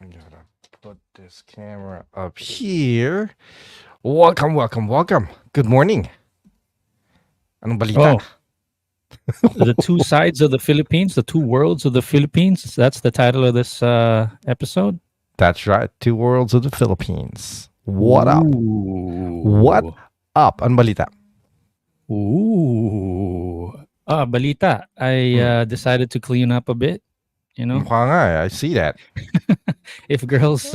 I gotta put this camera up here. Welcome. Good morning. Anong balita? Oh, the two sides of the Philippines, the two worlds of the Philippines. That's the title of this episode. That's right. Two worlds of the Philippines. What up? What Ooh. up? Anong balita? Balita. I decided to clean up a bit. You know, Mukha nga eh. I see that. if girls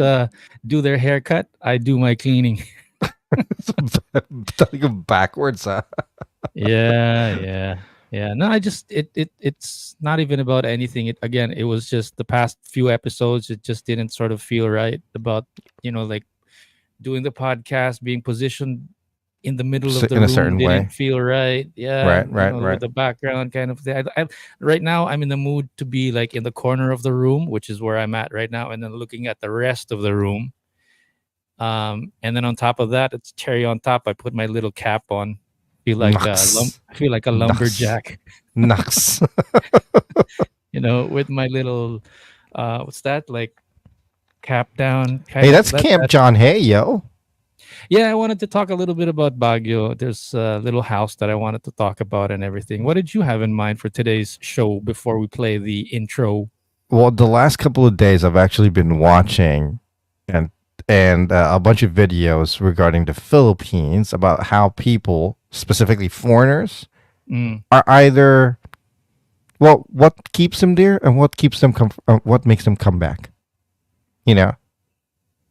do their haircut, I do my cleaning. Talagang backwards, huh? Yeah. No, it's not even about anything. It was just the past few episodes. It just didn't sort of feel right about like doing the podcast, being positioned in the middle of the In a room certain didn't way. feel right. Yeah, Right. with the background kind of thing. Right now, I'm in the mood to be like in the corner of the room, which is where I'm at right now, and then looking at the rest of the room. And then on top of that, it's cherry on top. I put my little cap on. Naks. I feel like a Naks. lumberjack. Naks. With my little what's that, like, cap down kind Hey, of that's Camp that. John Hay, yo. Yeah, I wanted to talk a little bit about Baguio. There's a little house that I wanted to talk about and everything. What did you have in mind for today's show before we play the intro? Well, the last couple of days I've actually been watching and a bunch of videos regarding the Philippines about how people, specifically foreigners, Mm. are either what keeps them there and what keeps them what makes them come back. You know.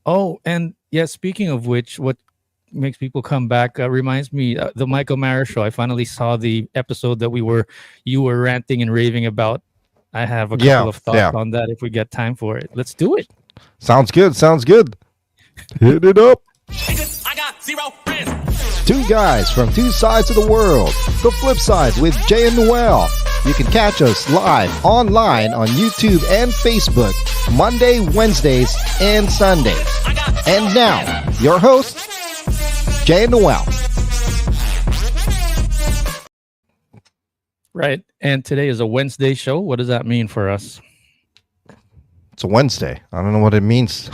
Oh, and yeah, speaking of which, what makes people come back reminds me the Michael Mara show. I finally saw the episode that you were ranting and raving about. I have a couple of thoughts on that if we get time for it. Let's do it. Sounds good. Hit it up. I got 0 friends. Two guys from two sides of the world. The Flip Side with Jay and Noel. You can catch us live online on YouTube and Facebook Monday, Wednesdays, and Sundays. And now, your hosts, Jay and Noel. Right. And today is a Wednesday show. What does that mean for us? It's a Wednesday. I don't know what it means.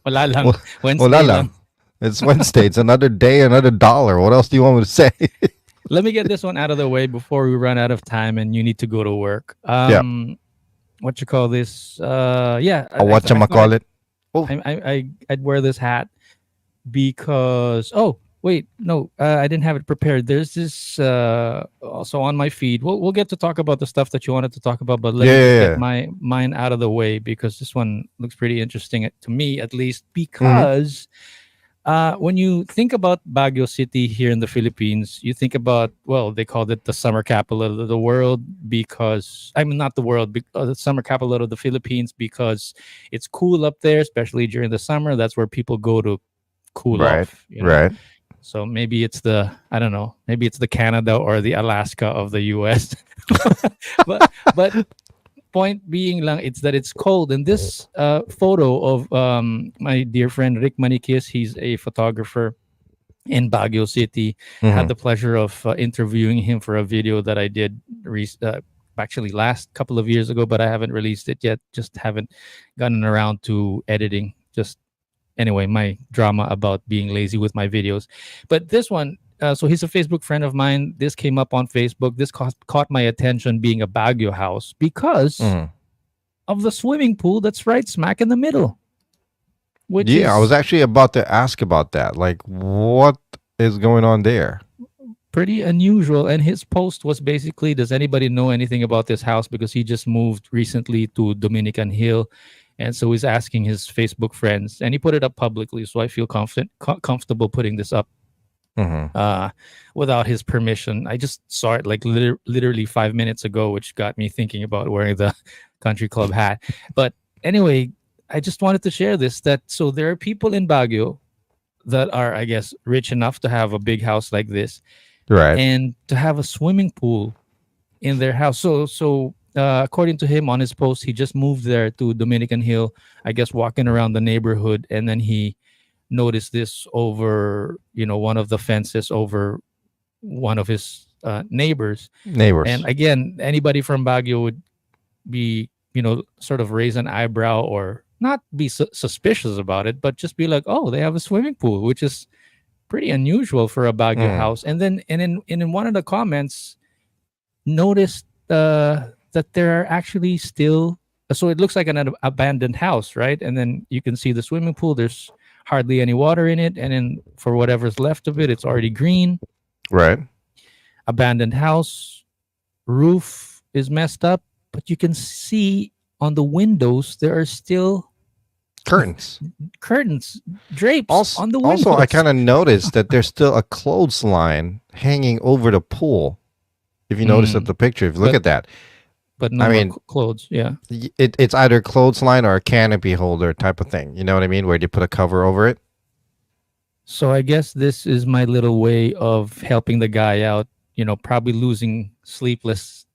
Wala lang. Wednesday Wala lang. lang. It's Wednesday. It's another day, another dollar. What else do you want me to say? Let me get this one out of the way before we run out of time and you need to go to work. What you call this? Whatchamacallit? I'd wear this hat because I didn't have it prepared. There's this also on my feed. We'll get to talk about the stuff that you wanted to talk about, but let me get mine out of the way because this one looks pretty interesting to me, at least, because when you think about Bagio City here in the Philippines, you think about, they called it the summer capital of the world because, not the world, the summer capital of the Philippines because it's cool up there, especially during the summer. That's where people go to cool off. Right. So maybe it's maybe it's the Canada or the Alaska of the US. but point being lang, it's that it's cold. And this photo of my dear friend Rick Maniquis, he's a photographer in Bagio City. Had the pleasure of interviewing him for a video that I did actually last couple of years ago, but I haven't released it yet. Just haven't gotten around to editing. Anyway, my drama about being lazy with my videos. But this one, so he's a Facebook friend of mine. This came up on Facebook. This caught my attention being a Baguio house because of the swimming pool that's right smack in the middle. I was actually about to ask about that. Like, what is going on there? Pretty unusual. And his post was basically, does anybody know anything about this house? Because he just moved recently to Dominican Hill. And so he's asking his Facebook friends, and he put it up publicly. So I feel comfortable putting this up without his permission. I just saw it like literally 5 minutes ago, which got me thinking about wearing the country club hat. But anyway, I just wanted to share this, so there are people in Baguio that are, I guess, rich enough to have a big house like this. Right. And to have a swimming pool in their house. So according to him on his post, he just moved there to Dominican Hill, I guess, walking around the neighborhood, and then he noticed this over one of the fences over one of his neighbors. And again, anybody from Baguio would be sort of raise an eyebrow or not be suspicious about it, but just be like, oh, they have a swimming pool, which is pretty unusual for a Baguio house. And then in one of the comments, noticed that there are actually still, so it looks like an abandoned house, right? And then you can see the swimming pool. There's hardly any water in it, and then for whatever's left of it, it's already green. Right. Abandoned house, roof is messed up, but you can see on the windows there are still curtains, drapes on the windows. Also, I kind of noticed that there's still a clothesline hanging over the pool. If you notice at the picture, if you look at that. But no, I mean, clothes, yeah. It's either a clothesline or a canopy holder type of thing. You know what I mean? Where they put a cover over it. So I guess this is my little way of helping the guy out. You know, probably losing sleepless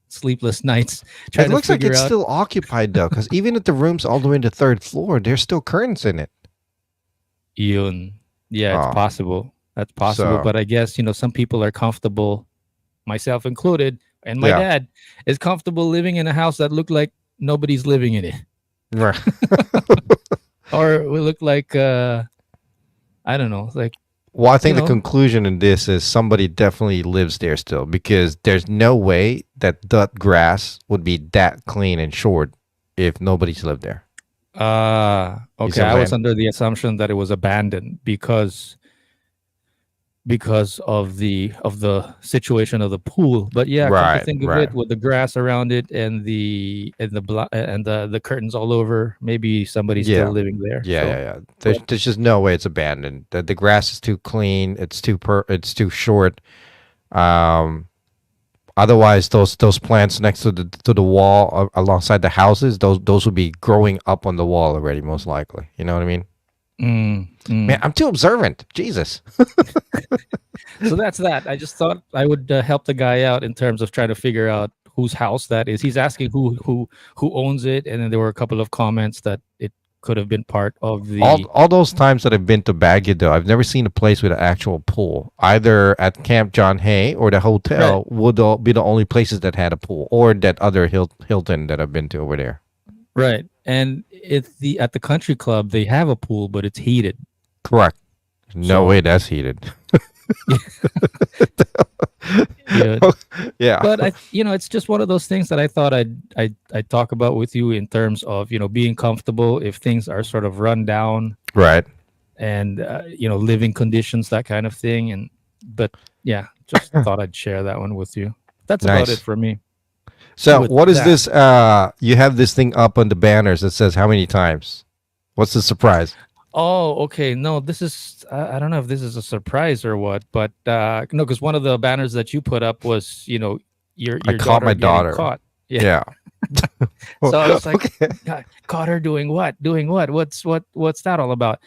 nights. It looks like it's still occupied though, because even if the room's all the way to the third floor, there's still curtains in it. Yun. Yeah, it's possible. That's possible. But I guess, some people are comfortable, myself included, and my dad is comfortable living in a house that looked like nobody's living in it. Right. Or we look like, I don't know, like. Well, I think the conclusion in this is somebody definitely lives there still, because there's no way that grass would be that clean and short if nobody's lived there. Okay. I was under the assumption that it was abandoned because of the situation of the pool. But yeah, come to think of it, with the grass around it and the curtains all over, maybe somebody's still living there. Yeah. There's just no way it's abandoned. The grass is too clean. It's too short. Otherwise, those plants next to the wall alongside the houses, those would be growing up on the wall already, most likely. You know what I mean? Man, I'm too observant. Jesus. So that's that. I just thought I would help the guy out in terms of trying to figure out whose house that is. He's asking who owns it, and then there were a couple of comments that it could have been part of the. All those times that I've been to Baguio, though, I've never seen a place with an actual pool. Either at Camp John Hay or the hotel would be the only places that had a pool, or that other Hilton that I've been to over there. Right. And at the country club, they have a pool, but it's heated. Correct. No way that's heated. Yeah. But it's just one of those things that I thought I'd talk about with you in terms of, being comfortable if things are sort of run down. Right. And living conditions, that kind of thing. But yeah, just thought I'd share that one with you. That's about it for me. So what is this? You have this thing up on the banners that says how many times? What's the surprise? Oh, okay. No, this is, I don't know if this is a surprise or what, but no, because one of the banners that you put up was, your I caught my daughter. Caught. Yeah. So I was like, God, caught her doing what? Doing what? What's that all about?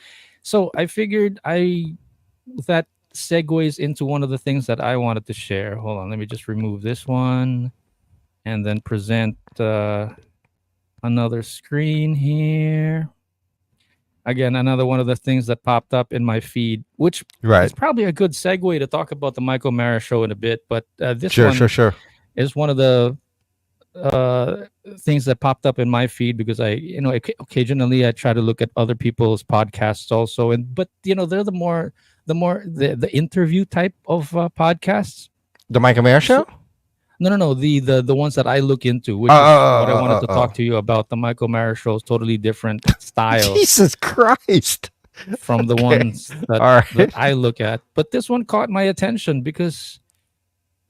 So I figured that segues into one of the things that I wanted to share. Hold on, let me just remove this one and then present another screen here. Again, another one of the things that popped up in my feed, which is probably a good segue to talk about the Michael Mara show in a bit. But this one is one of the things that popped up in my feed because occasionally I try to look at other people's podcasts also, but they're the interview type of podcasts. The Michael Mara show. No. The ones that I look into, which is what I wanted to talk to you about. The Michael Mara show is totally different style. Jesus Christ! From the ones that I look at, but this one caught my attention because.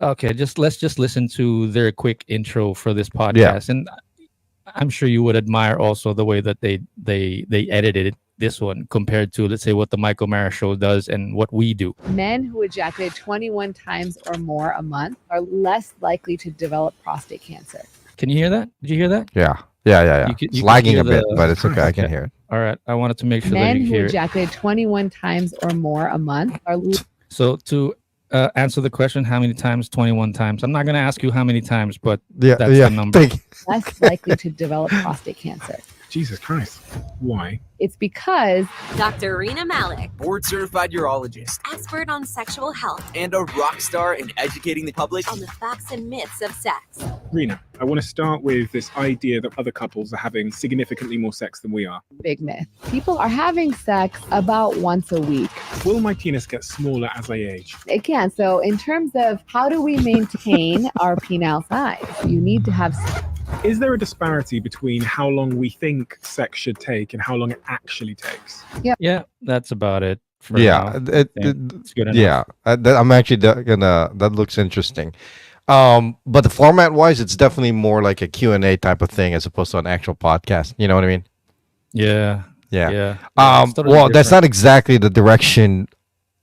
Okay, let's just listen to their quick intro for this podcast, and I'm sure you would admire also the way that they edited this one compared to, let's say, what the Michael Mara show does and what we do. Men who ejaculate 21 times or more a month are less likely to develop prostate cancer. Can you hear that? Did you hear that? Yeah. It's lagging a bit, but it's okay. I can hear it. All right. I wanted to make sure that you hear it. Men who ejaculate 21 times or more a month are... So to answer the question, how many times? 21 times. I'm not going to ask you how many times, but that's the number. Less likely to develop prostate cancer. Jesus Christ. Why? It's because Dr. Rena Malik, board-certified urologist, expert on sexual health, and a rock star in educating the public on the facts and myths of sex. Rena, I want to start with this idea that other couples are having significantly more sex than we are. Big myth. People are having sex about once a week. Will my penis get smaller as I age? It can. So, in terms of how do we maintain our penile size, you need to have. Is there a disparity between how long we think sex should take and how long it actually takes? Yeah, that's about it. For Yeah, now. it, It's good enough. yeah. I'm actually gonna. That looks interesting. But the format wise, it's definitely more like a Q&A type of thing as opposed to an actual podcast. You know what I mean? Yeah. Yeah. Yeah. Well, that's not exactly the direction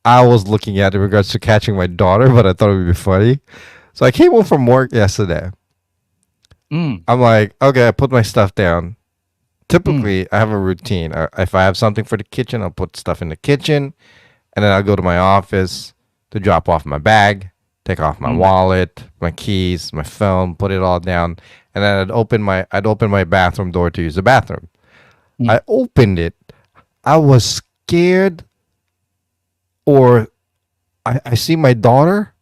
I was looking at in regards to catching my daughter, but I thought it would be funny. So I came home from work yesterday. I'm like, okay, I put my stuff down. Typically, I have a routine. If I have something for the kitchen, I'll put stuff in the kitchen, and then I'll go to my office to drop off my bag, take off my wallet, my keys, my phone, put it all down, and then I'd open my bathroom door to use the bathroom. I opened it. I was scared, or I see my daughter,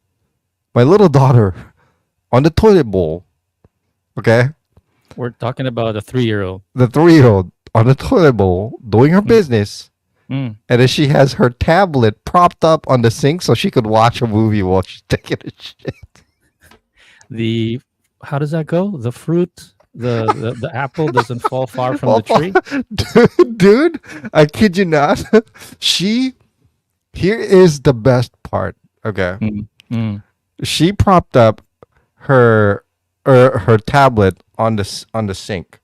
my little daughter, on the toilet bowl. Okay, We're talking about a 3-year-old. the 3-year-old on the toilet bowl doing her business, Mm. and then she has her tablet propped up on the sink so she could watch a movie while she's taking a shit. How does that go? The fruit, the apple doesn't fall far from the tree. Dude, I kid you not. Here is the best part. Okay. She propped up her tablet on the sink.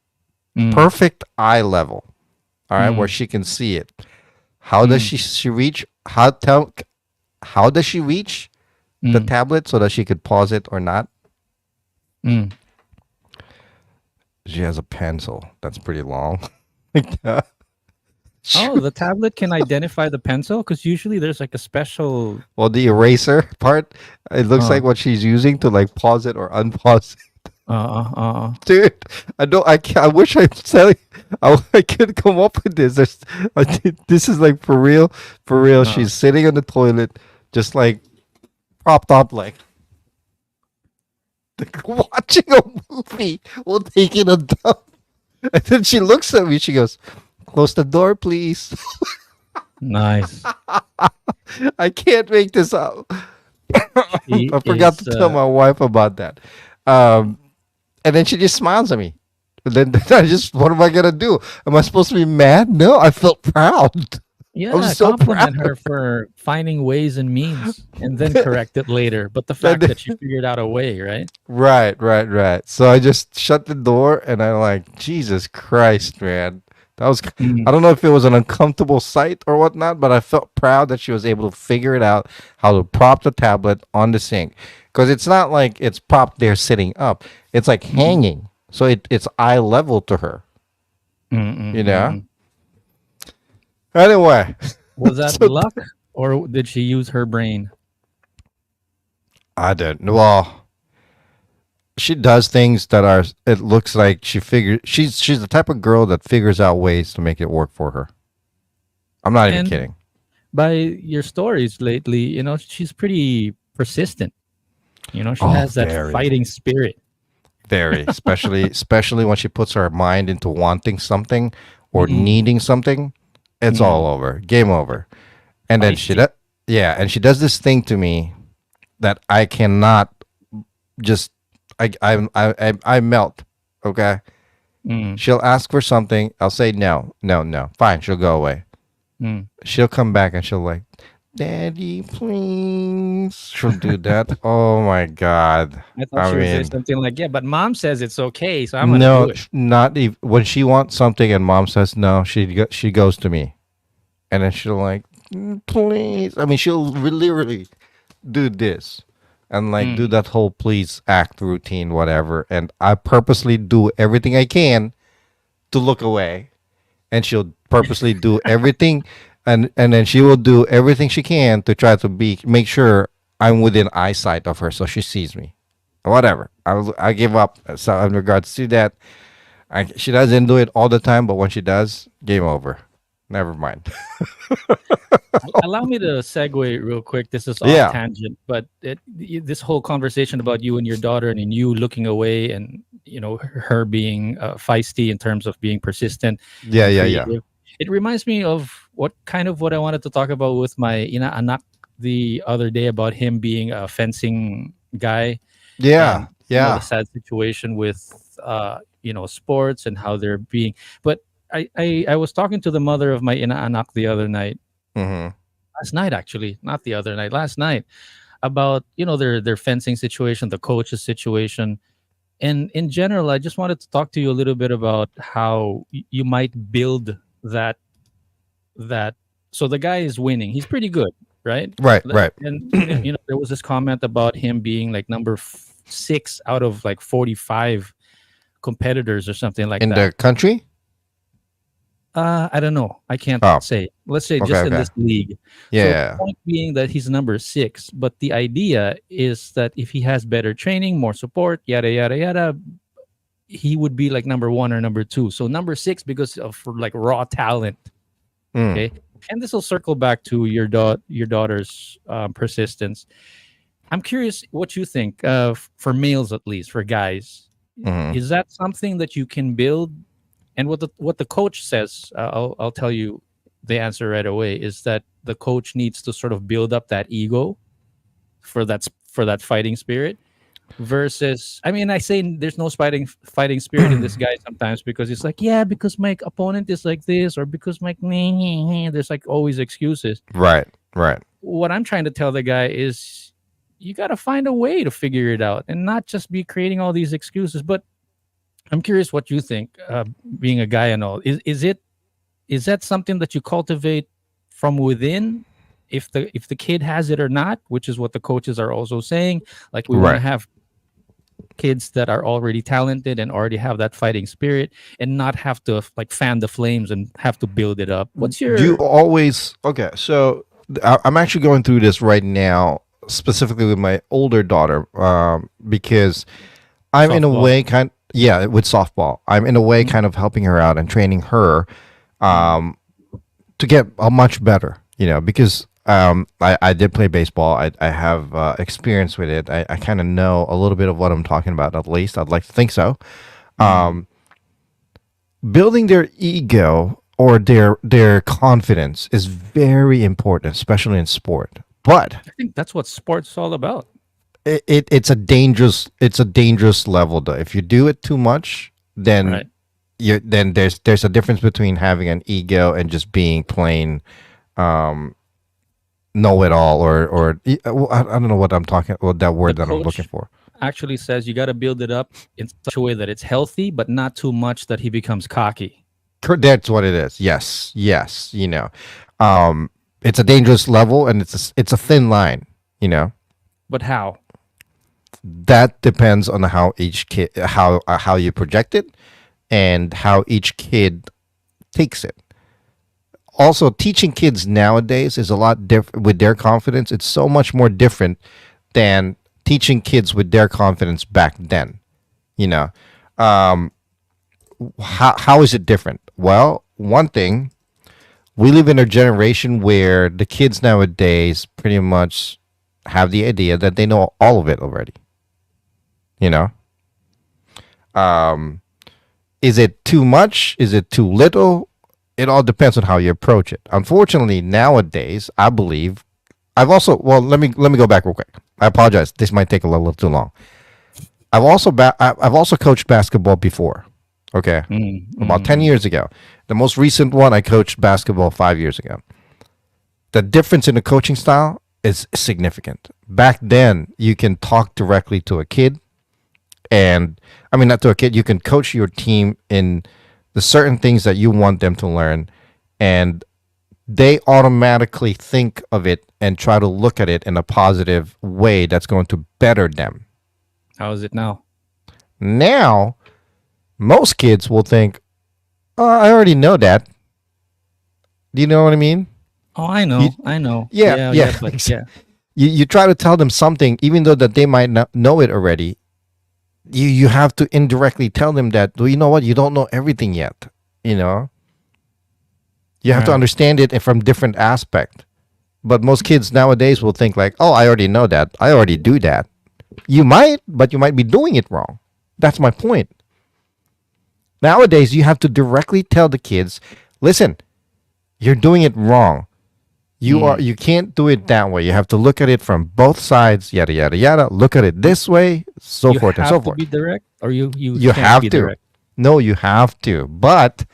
Perfect eye level. All right, where she can see it. How does she reach? How does she reach the tablet so that she could pause it or not? She has a pencil that's pretty long. Oh, the tablet can identify the pencil because usually there's like a special. Well, the eraser part, it looks like what she's using to like pause it or unpause it. Dude, I wish I said I could come up with this. This is like for real. She's sitting on the toilet, just like propped up, like watching a movie while taking a dump. And then she looks at me. She goes, "Close the door, please." Nice. I can't make this up. She I forgot is, to tell my wife about that. And then she just smiles at me. And then what am I gonna do? Am I supposed to be mad? No, I felt proud. Yeah, I'm so compliment proud. her for finding ways and means and then correct it later. But the fact that she figured out a way, right? Right. So I just shut the door and I'm like, Jesus Christ, man. That was, I don't know if it was an uncomfortable sight or whatnot, but I felt proud that she was able to figure it out how to prop the tablet on the sink. Because it's not like it's propped there sitting up. It's like hanging. So it's eye level to her. You know? Anyway. Was that luck or did she use her brain? I didn't. Well, she does things that are, it looks like she's the type of girl that figures out ways to make it work for her. I'm not even kidding. By your stories lately, she's pretty persistent. She has that very. fighting spirit. Very, especially when she puts her mind into wanting something or needing something, it's all over. Game over. And then she does this thing to me that I cannot just I melt. Okay. She'll ask for something. I'll say no. Fine. She'll go away. She'll come back and she'll like, "Daddy, please." She'll do that. Oh my God. I thought she would say something like, "Yeah, but mom says it's okay, so I'm gonna do it." Not even when she wants something and mom says no. She goes to me, and then she'll like, "Please." I mean, she'll literally do this. And like do that whole please act routine, whatever. And I purposely do everything I can to look away. And she'll purposely do everything and then she will do everything she can to try to make sure I'm within eyesight of her so she sees me. Whatever. I give up. So in regards to that, she doesn't do it all the time, but when she does, game over. Never mind. Allow me to segue real quick. This is off Yeah. tangent, but this whole conversation about you and your daughter and you looking away and her being feisty in terms of being persistent Yeah, and yeah, yeah. creative. It reminds me of what I wanted to talk about with my anak the other day about him being a fencing guy Yeah, and the yeah. sad situation with sports and how they're being. But I was talking to the mother of my inaanak the other night, Mm-hmm. last night actually, not the other night, last night, about their fencing situation, the coach's situation, and in general, I just wanted to talk to you a little bit about how you might build that. So the guy is winning; he's pretty good, right? Right, right. And there was this comment about him being like number 6 out of like 45 competitors or something like In that. the country? I don't know. I can't Oh, say. Let's say okay, just in okay. this league. Yeah, So yeah. point being that he's number 6, but the idea is that if he has better training, more support, yada yada yada, he would be like number 1 or number 2. So number 6 because of for like raw talent. Mm. Okay, and this will circle back to your daughter's persistence. I'm curious what you think. For males at least, for guys, Mhm. is that something that you can build? And what the coach says, I'll tell you the answer right away, is that the coach needs to sort of build up that ego for that fighting spirit. Versus, I mean, I say there's no fighting spirit in this guy sometimes because it's like, yeah, because my opponent is like this, or because my there's like always excuses. Right, right. What I'm trying to tell the guy is, you got to find a way to figure it out and not just be creating all these excuses. But I'm curious what you think, being a guy and all. Is that something that you cultivate from within, if the kid has it or not, which is what the coaches are also saying. Like we want to Right. have kids that are already talented and already have that fighting spirit, and not have to like fan the flames and have to build it up. What's Do you your always okay? So I'm actually going through this right now, specifically with my older daughter, because I'm in a Softball. way yeah, with softball. I'm in a way kind of helping her out and training her to get much better. Because I did play baseball. I have experience with it. I kind of know a little bit of what I'm talking about. At least I'd like to think so. Building their ego or their confidence is very important, especially in sport. But I think that's what sports is all about. it's a dangerous level though. If you do it too much, then Right. then there's a difference between having an ego and just being plain know it all or I don't know what I'm talking what that word The that I'm coach looking for. actually says you got to build it up in such a way that it's healthy, but not too much that he becomes cocky. That's what it is. Yes, yes. It's a dangerous level and it's a thin line. But how? That depends on how each kid how you project it and how each kid takes it. Also, teaching kids nowadays is a lot different with their confidence. It's so much more different than teaching kids with their confidence back then. How is it different? Well, one thing, we live in a generation where the kids nowadays pretty much have the idea that they know all of it already. Is it too much? Is it too little? It all depends on how you approach it. Unfortunately, nowadays, I believe let me go back real quick. I apologize. This might take a little too long. I've also coached basketball before. Okay. About 10 years ago. The most recent one, I coached basketball 5 years ago. The difference in the coaching style is significant. Back then, you can talk directly to a kid. And I mean, not to a kid, you can coach your team in the certain things that you want them to learn. And they automatically think of it and try to look at it in a positive way that's going to better them. How is it now? Now, most kids will think, "Oh, I already know that." Do you know what I mean? Oh, I know. I know. Yeah. But yeah. You try to tell them something, even though that they might not know it already. You have to indirectly tell them that, well, you know what, you don't know everything yet. You have to Right. understand it from different aspect. But most kids nowadays will think like, "Oh, I already know that. I already do that." You might, but you might be doing it wrong. That's my point. Nowadays, you have to directly tell the kids, "Listen, you're doing it wrong. You can't do it that way. You have to look at it from both sides, yada yada yada. Look at it this way, so You forth and have so to forth." be direct, or you You can't have be to. direct. No, you have to. But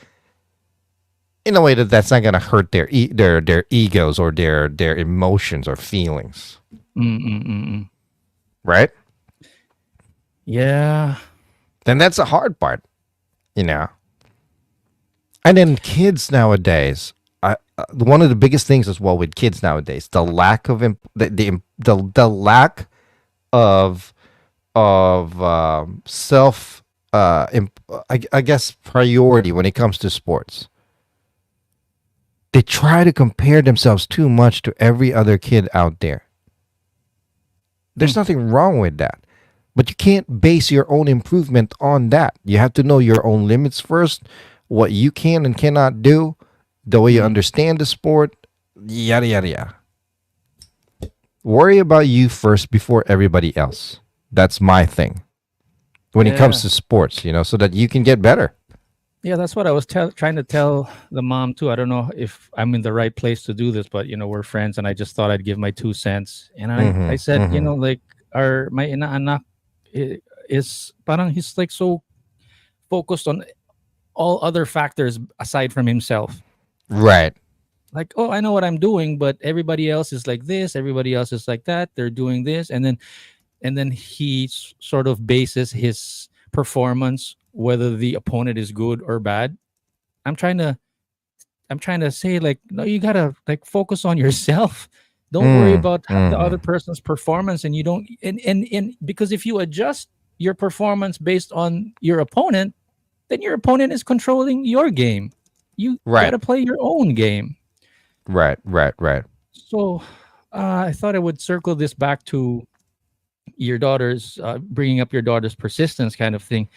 in a way that's not gonna hurt their egos or their emotions or feelings, Mm-mm-mm-mm. right? Yeah. Then that's the hard part, you know. And then kids nowadays, one of the biggest things as well with kids nowadays, the lack of the lack of self, I guess priority when it comes to sports. They try to compare themselves too much to every other kid out there. There's nothing wrong with that. But you can't base your own improvement on that. You have to know your own limits first, what you can and cannot do, the way you understand the sport, yada, yada, yada. Worry about you first before everybody else. That's my thing when it comes Yeah. to sports, so that you can get better. Yeah, that's what I was trying to tell the mom too. I don't know if I'm in the right place to do this, but we're friends, and I just thought I'd give my 2 cents. And I Mm-hmm, said, mm-hmm. like my inaanak is parang he's like so focused on all other factors aside from himself. Right. Like, oh, I know what I'm doing, but everybody else is like this, everybody else is like that. They're doing this, and then he sort of bases his performance whether the opponent is good or bad. I'm trying to I'm trying to say, like, no, you gotta like focus on yourself. Don't worry about the other Mm-hmm. person's performance, and you don't and because if you adjust your performance based on your opponent, then your opponent is controlling your game. You Right. gotta play your own game. Right. Right. Right. So I thought I would circle this back to your daughter's bringing up your daughter's persistence kind of thing.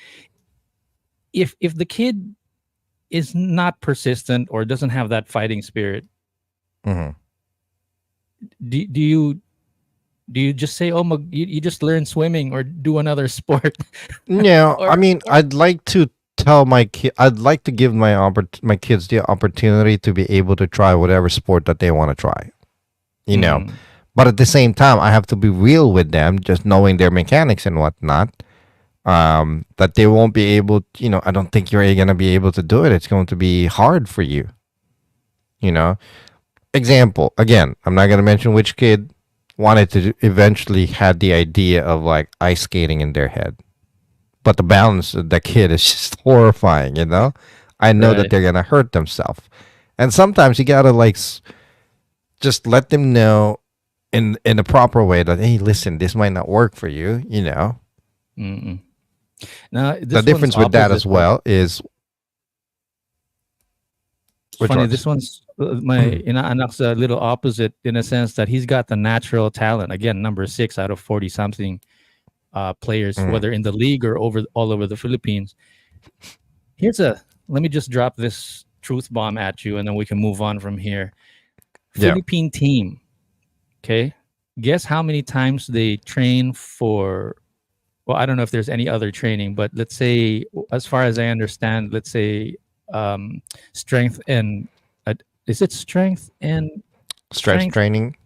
If the kid is not persistent or doesn't have that fighting spirit, Mm-hmm. do you just say, oh, you just learn swimming or do another sport? No, I or mean, I'd like to tell my kid, I'd like to give my kids the opportunity to be able to try whatever sport that they want to try, you know. Mm, But at the same time, I have to be real with them, just knowing their mechanics and whatnot. That they won't be able, I don't think you're gonna be able to do it. It's going to be hard for you, you know. Example again, I'm not gonna mention which kid wanted to eventually had the idea of like ice skating in their head, but the balance of the kid is just horrifying, you know. I know that right. they're gonna hurt themselves, and sometimes you gotta like just let them know in a proper way that, hey, listen, this might not work for you, you know. Mm-mm. Now The this one's difference with that as opposite. well is It's which funny. ones. This one's my inaanak a little opposite in a sense that he's got the natural talent. Again, number 6 out of 40 something players, Mm. whether in the league or all over the Philippines. Let me just drop this truth bomb at you, and then we can move on from here. Yeah. Philippine team. Okay. Guess how many times they train for, well, I don't know if there's any other training, but let's say, as far as I understand, let's say strength and, is it strength and Stretch strength? training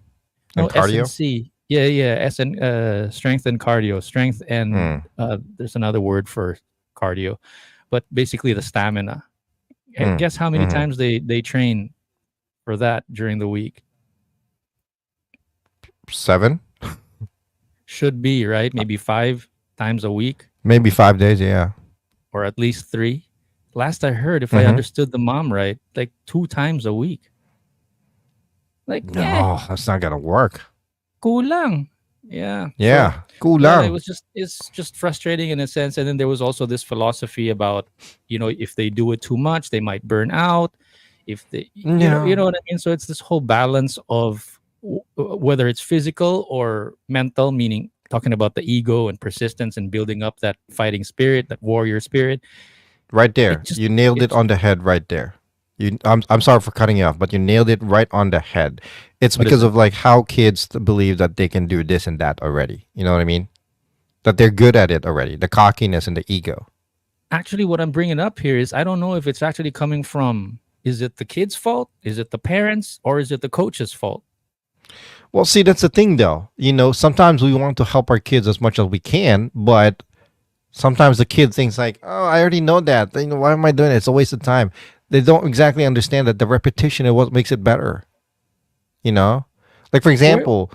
No, and S and cardio. C. Yeah, yeah, S and strength and cardio. Strength and Mm. there's another word for cardio, but basically the stamina. Mm. Guess how many Hmm. times they train for that during the week? 7, Should be right, maybe 5 times a week, maybe 5 days. Yeah. or at least 3. Last I heard, if I Hmm. understood the mom right, like 2 times a week. Like, No, that's not gonna work. kulang. Yeah. So Yeah. yeah, Kulang. it's just frustrating in a sense. And then there was also this philosophy about, if they do it too much, they might burn out. If they, you Yeah. know what I mean. So it's this whole balance of whether it's physical or mental, meaning talking about the ego and persistence and building up that fighting spirit, that warrior spirit. Right It there. just You nailed it it's on the head right there. I'm sorry for cutting you off, but you nailed it right on the head. It's What is because it? of like how kids believe that they can do this and that already. You know what I mean? That they're good at it already. The cockiness and the ego. Actually, what I'm bringing up here is I don't know if it's actually coming from, is it the kid's fault? Is it the parents? Or is it the coach's fault? Well, see, that's the thing, though. Sometimes we want to help our kids as much as we can, but sometimes the kid thinks like, "Oh, I already know that. Why am I doing it? It's a waste of time." They don't exactly understand that the repetition is what makes it better. You know, like for Where, example,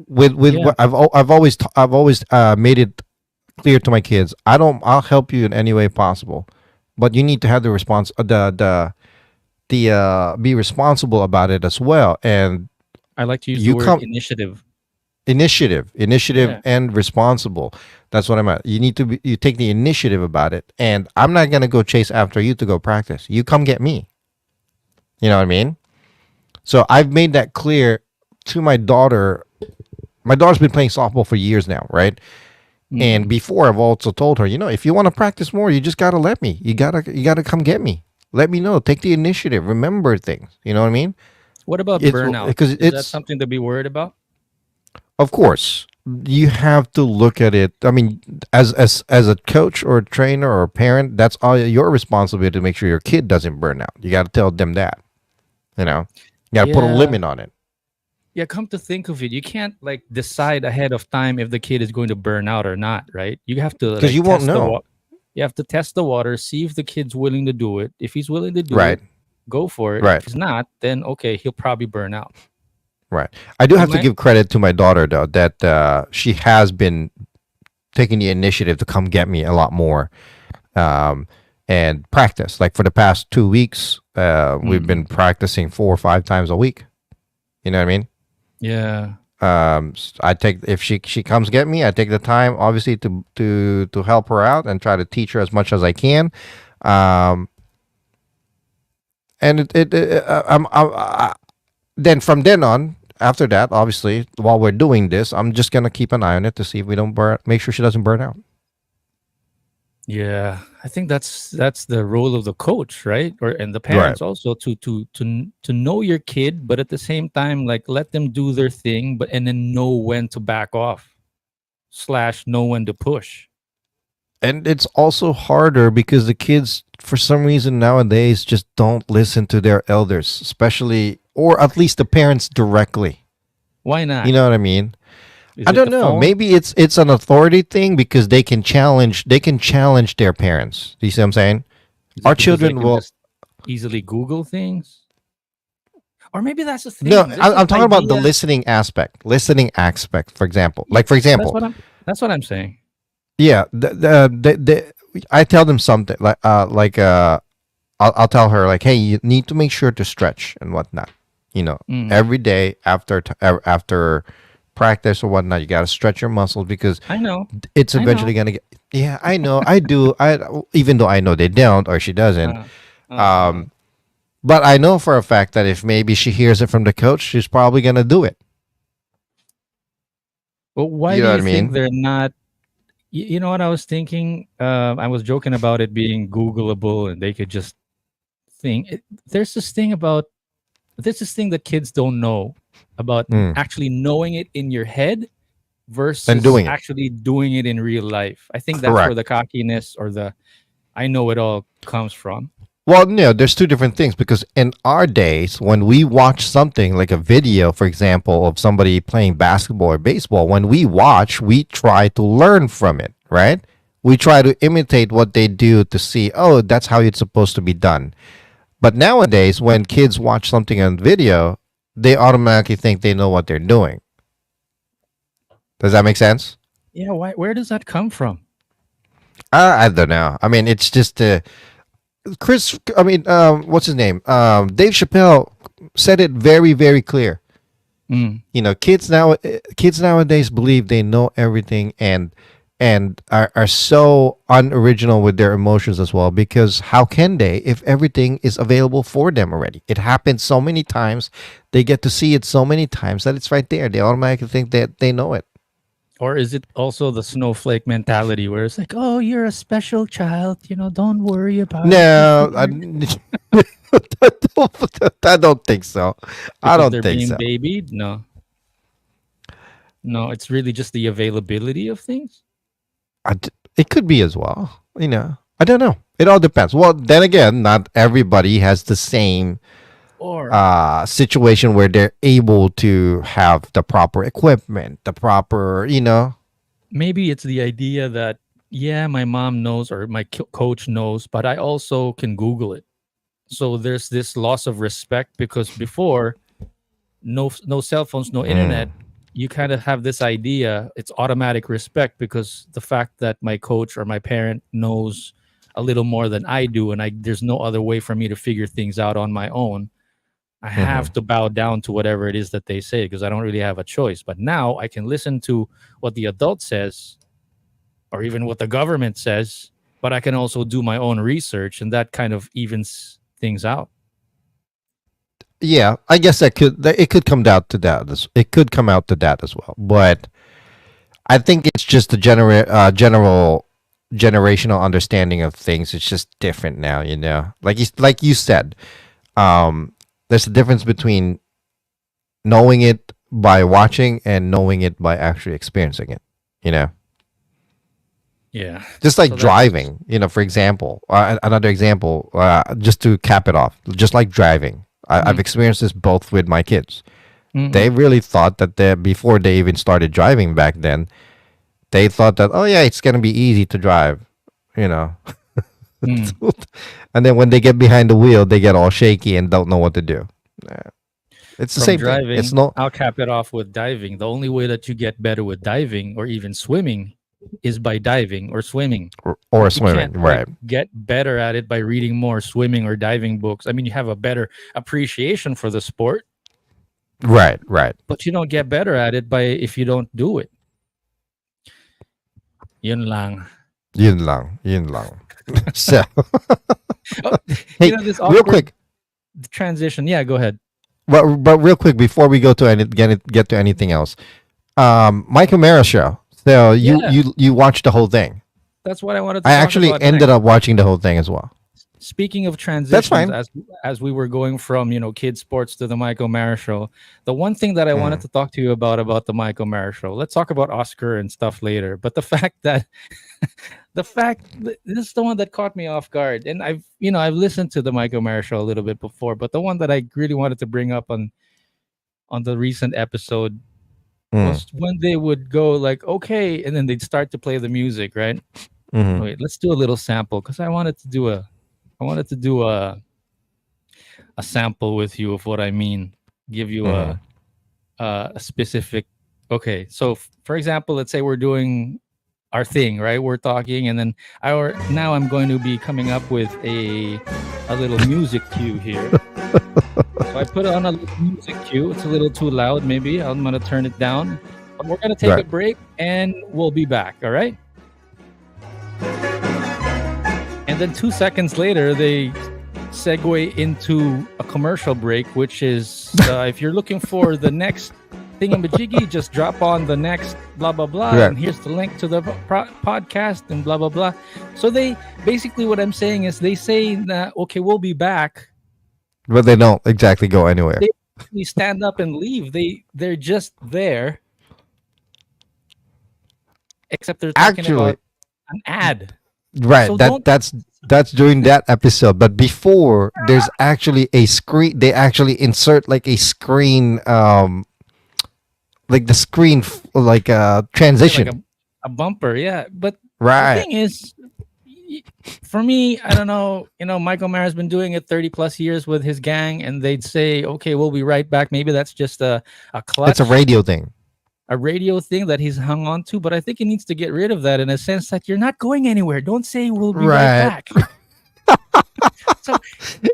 with yeah, what I've always made it clear to my kids. I'll help you in any way possible, but you need to have the response the be responsible about it as well. And I like to use the you word come initiative. initiative Yeah. and responsible. That's what I'm at. You take the initiative about it, and I'm not gonna go chase after you to go practice. You come get me. You know what I mean? So I've made that clear to my daughter. My daughter's been playing softball for years now, right? And Mm. before, I've also told her, if you want to practice more, you just gotta let me. You gotta come get me. Let me know. Take the initiative. Remember things. You know what I mean? What about It's burnout? because Is that it's something to be worried about? of course you have to look at it. I mean, as a coach or a trainer or a parent, that's all your responsibility to make sure your kid doesn't burn out. You got to tell them that. You know, you got to put a Yeah. limit on it. Yeah, come to think of it, you can't like decide ahead of time if the kid is going to burn out or not, right? You have to Because like you won't test the know. water. You have to test the water, see if the kid's willing to do it. If he's willing to do Right. it, go for it. If Right. he's not, then okay, he'll probably burn out. Right. I do You have to might. give credit to my daughter though that she has been taking the initiative to come get me a lot more, um, and practice. Like for the past 2 weeks, we've Mm, been practicing 4 or 5 times a week. You know what I mean? yeah. I take if she comes get me, I take the time obviously to help her out and try to teach her as much as I can. Um, and then from then on, after that, obviously, while we're doing this, I'm just gonna keep an eye on it to see if we don't make sure she doesn't burn out. Yeah, I think that's the role of the coach, right? Or and the Right. parents also to know your kid, but at the same time, like let them do their thing, but and then know when to back off slash know when to push. And it's also harder because the kids, for some reason nowadays, just don't listen to their elders, especially, or at least the parents directly. Why You not? know what I mean? Is I it don't the know. phone? Maybe it's an authority thing because they can challenge their parents. Do you see what I'm saying? Is Our it because they children can will. just easily Google things? Or maybe that's the No, thing. There's this I'm talking about the idea. listening aspect. Listening aspect, for example. Yeah, Like for that's example, that's what I'm saying. yeah, I tell them something I'll tell her like, hey, you need to make sure to stretch and whatnot. Mm, Every day after practice or whatnot, you got to stretch your muscles because I know. it's I know. eventually gonna get. Yeah, I know, I do. I even though I know they don't or she doesn't. Uh, uh, Um, but I know for a fact that if maybe she hears it from the coach, she's probably gonna do it. but why You do know what you I think mean? they're not? You know what I was thinking? I was joking about it being Googleable and they could just think. There's this thing about there's this thing that kids don't know about Mm. actually knowing it in your head And versus doing it. actually doing it in real life. I think that's where Correct. the cockiness or the I know it all comes from. Well, no, there's two different things because in our days, when we watch something like a video, for example, of somebody playing basketball or baseball, when we watch, we try to learn from it, right? We try to imitate what they do to see, oh, that's how it's supposed to be done. But nowadays, when kids watch something on video, they automatically think they know what they're doing. Does that make sense? Yeah, where does that come from? I don't know. I mean, it's just Chris. I mean, what's his name? Dave Chappelle said it very, very clear. Mm. Kids nowadays believe they know everything and are so unoriginal with their emotions as well because how can they if everything is available for them already? It happens so many times, they get to see it so many times that it's right there. They automatically think that they know it. Or is it also the snowflake mentality where it's like, oh, you're a special child, don't worry about it. No, I don't think so. I Because don't they're think being so. babied? No. No, it's really just the availability of things. It could be as well. I don't know. It all depends. Well, then again, not everybody has the same Or situation where they're able to have the proper equipment, the proper. maybe it's the idea that, yeah, my mom knows or my coach knows, but I also can Google it. So there's this loss of respect because before, no cell phones, no internet, you kind of have this idea it's automatic respect because the fact that my coach or my parent knows a little more than I do, and there's no other way for me to figure things out on my own. I have to bow down to whatever it is that they say because I don't really have a choice. But now I can listen to what the adult says or even what the government says, but I can also do my own research, and that kind of evens things out. Yeah, I guess it could come down to that. It could come out to that as well. But I think it's just the general generational understanding of things. It's just different now. Like you said, there's a difference between knowing it by watching and knowing it by actually experiencing it. Yeah. Just like So that's- driving. For example, another example, just to cap it off, just like driving. I've experienced this both with my kids. Mm-mm. They really thought that before they even started driving back then, they thought that, oh yeah, it's gonna be easy to drive, Mm. and then when they get behind the wheel, they get all shaky and don't know what to do. It's the From same driving, thing. It's no I'll cap it off with diving. The only way that you get better with diving or even swimming is by diving or swimming. or You swimming, can't right? get better at it by reading more swimming or diving books. I mean, you have a better appreciation for the sport, Right, right. but you don't get better at it by if you don't do it. Yun lang. Yun lang. So, Oh, hey, this real awkward quick, transition. Yeah, go ahead. but real quick before we go to get to anything else, Mike O'Mara show. So Yeah. you watched the whole thing. That's what I wanted to I talk actually about ended next. up watching the whole thing as well. Speaking of transitions, fine. as we were going from kids sports to the Mike O'Mara show, the one thing that I wanted to talk to you about the Mike O'Mara show. Let's talk about Oscar and stuff later. But the fact that this is the one that caught me off guard, and I've listened to the Mike O'Mara show a little bit before, but the one that I really wanted to bring up on the recent episode was when they would go like, okay, and then they'd start to play the music, right? Mhm. Wait, let's do a little sample because I wanted to do a sample with you of what I mean. Give you a specific. Okay, so for example, let's say we're doing our thing, right? We're talking, and then now I'm going to be coming up with a little music cue here. So I put on a little music cue. It's a little too loud, maybe. I'm gonna turn it down. But we're gonna take a Right. break, and we'll be back. All right. And then 2 seconds later, they segue into a commercial break, which is if you're looking for the next thingamajiggy, just drop on the next blah blah blah, Right. and here's the link to the podcast and blah blah blah. So they basically, what I'm saying is, they say that okay, we'll be back. But they don't exactly go anywhere. They stand up and leave. They're just there, except they're talking Actually, about an ad. right. So That's during that episode. But before, there's actually a screen. They actually insert like a screen, like the screen, like a transition. Like a bumper, yeah. But the Right. thing is, for me, I don't know. Mike O'Mara's been doing it 30 plus years with his gang, and they'd say, "Okay, we'll be right back." Maybe that's just a clutch, It's a radio thing. a radio thing that he's hung on to. But I think he needs to get rid of that in a sense that you're not going anywhere. Don't say we'll be right Right. back. So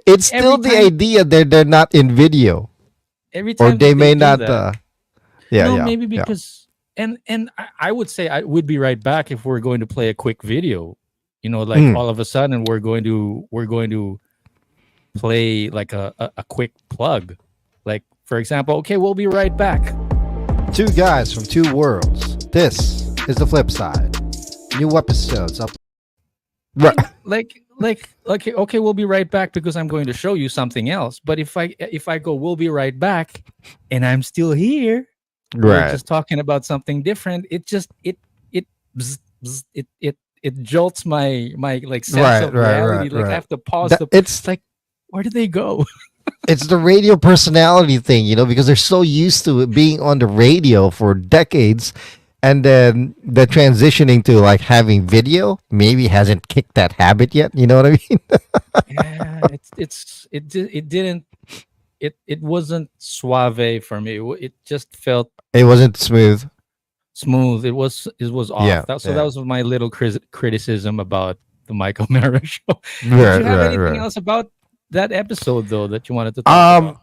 It's still every the time- idea they're not in video, every time or they that may do not. that- Yeah, no, yeah. maybe yeah. because and I would say I would be right back if we're going to play a quick video. Like all of a sudden we're going to play like a quick plug. Like for example, okay, we'll be right back. Two guys from two worlds. This is the flip side. New episodes up. Right. Okay, we'll be right back because I'm going to show you something else. But if I go, we'll be right back, and I'm still here, we're Right. just talking about something different. It just it jolts my like sense of reality. Like I have to pause. It's like, where did they go? it's the radio personality thing, because they're so used to it being on the radio for decades, and then the transitioning to like having video maybe hasn't kicked that habit yet. You know what I mean? Yeah, it wasn't suave for me. It just felt It wasn't smooth. smooth. It was off. Yeah, That yeah. was my little criticism about the Michael Mara show. Did Right, you have right, anything right. else about that episode though that you wanted to talk about?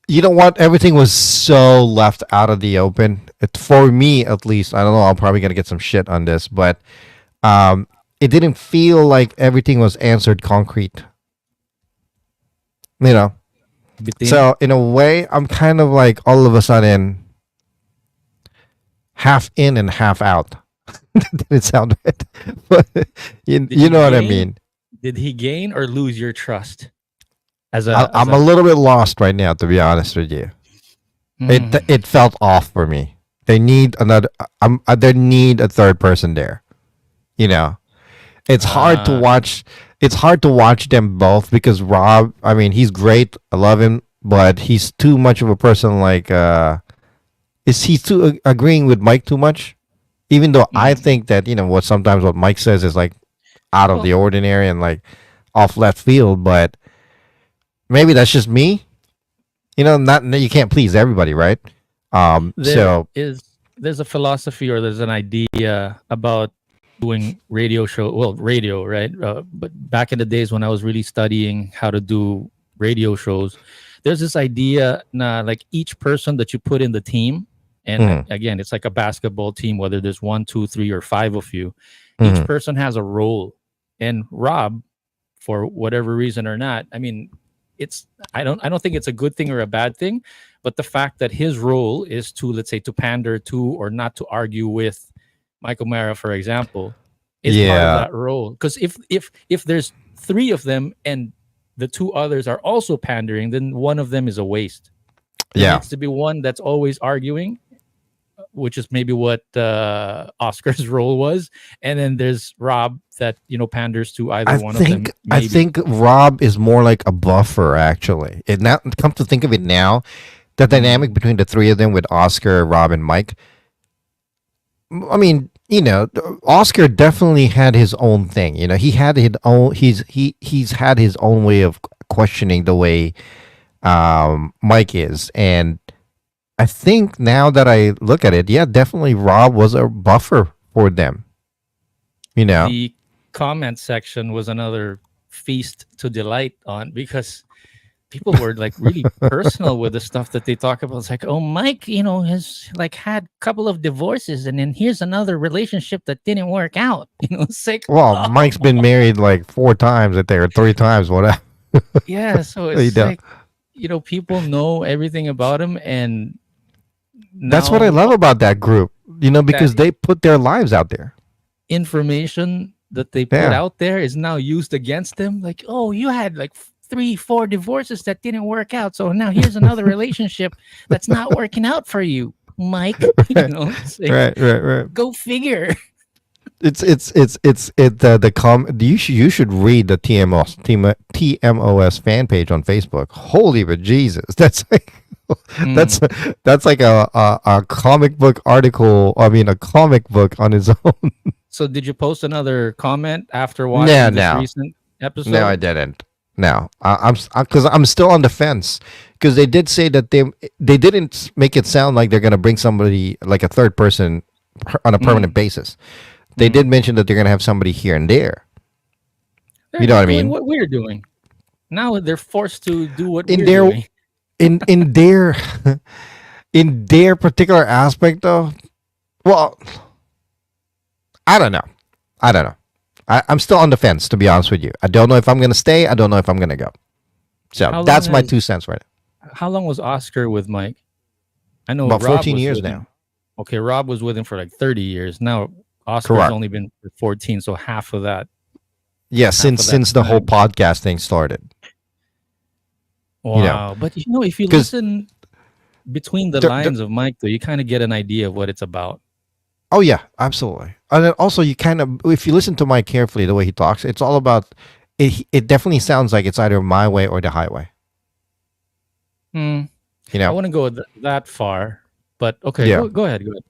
You know what? Everything was so left out of the open. For me, at least, I don't know. I'm probably gonna get some shit on this, but it didn't feel like everything was answered concrete. You know. Bitin? So in a way, I'm kind of like all of a sudden half in and half out. Didn't sound right, but you he know what I gain? mean. Did he gain or lose your trust? I'm a little bit lost right now, to be honest with you. It felt off for me. They need another. They need a third person there. It's hard to watch. It's hard to watch them both because Rob. I mean, he's great. I love him, but he's too much of a person. Like, is he too agreeing with Mike too much? Even though I think that sometimes what Mike says is like out of the ordinary and like off left field, but maybe that's just me. Not you can't please everybody, right? There's a philosophy or there's an idea about doing radio, right? But back in the days when I was really studying how to do radio shows, there's this idea like each person that you put in the team, and again, it's like a basketball team, whether there's 1, 2, 3, or 5 of you, each person has a role. And Rob, for whatever reason or not, I mean, I don't think it's a good thing or a bad thing, but the fact that his role is to, let's say, to pander to or not to argue with Michael Mara, for example, is part of that role. Because if there's 3 of them and the 2 others are also pandering, then one of them is a waste. There needs to be one that's always arguing, which is maybe what Oscar's role was, and then there's Rob that panders to either one of them. I maybe. think Rob is more like a buffer, actually. Now, come to think of it, now the dynamic between the 3 of them with Oscar, Rob, and Mike. I mean, Oscar definitely had his own thing. He had his own. He's had his own way of questioning the way Mike is, and I think now that I look at it, definitely Rob was a buffer for them. The comment section was another feast to delight on because people were like really personal with the stuff that they talk about. It's like, oh, Mike, has like had a couple of divorces, and then here's another relationship that didn't work out. It's like, well, Mike's been married like 4 times, I think, or 3 times, whatever. Yeah, so it's like, people know everything about him, and that's what I love about that group, because they put their lives out there. Information that they put out there is now used against them. Like, oh, you had like 3, 4 divorces that didn't work out, so now here's another relationship that's not working out for you, Mike. It's like, Right. Go figure. You should read the TMOS fan page on Facebook. Holy but Jesus, that's like that's like a comic book article. I mean, a comic book on its own. So, did you post another comment after watching this recent episode? No, I didn't. No, because I'm still on the fence. Because they did say that they didn't make it sound like they're gonna bring somebody like a third person on a permanent basis. They did mention that they're gonna have somebody here and there. You know what I mean? What we're doing now, they're forced to do what In we're their doing. in their in their particular aspect, though. Well, I don't know. I'm still on the fence, to be honest with you. I don't know if I'm gonna stay. I don't know if I'm gonna go. So that's my 2 cents right now. How long was Oscar with Mike? I know About Rob 14 was years with now. him. Okay, Rob was with him for like 30 years. Now Oscar's Correct. only been for 14, so half of that. Yeah, Half of that since the whole time. podcast thing started, Wow. But if you because listen between the lines of Mike, though, you kind of get an idea of what it's about. oh yeah, absolutely. And then also, you kind of, if you listen to Mike carefully, the way he talks, it's all about it. It definitely sounds like it's either my way or the highway. Hmm. You I know? wouldn't go that far, but okay, Yeah. go ahead. Go ahead.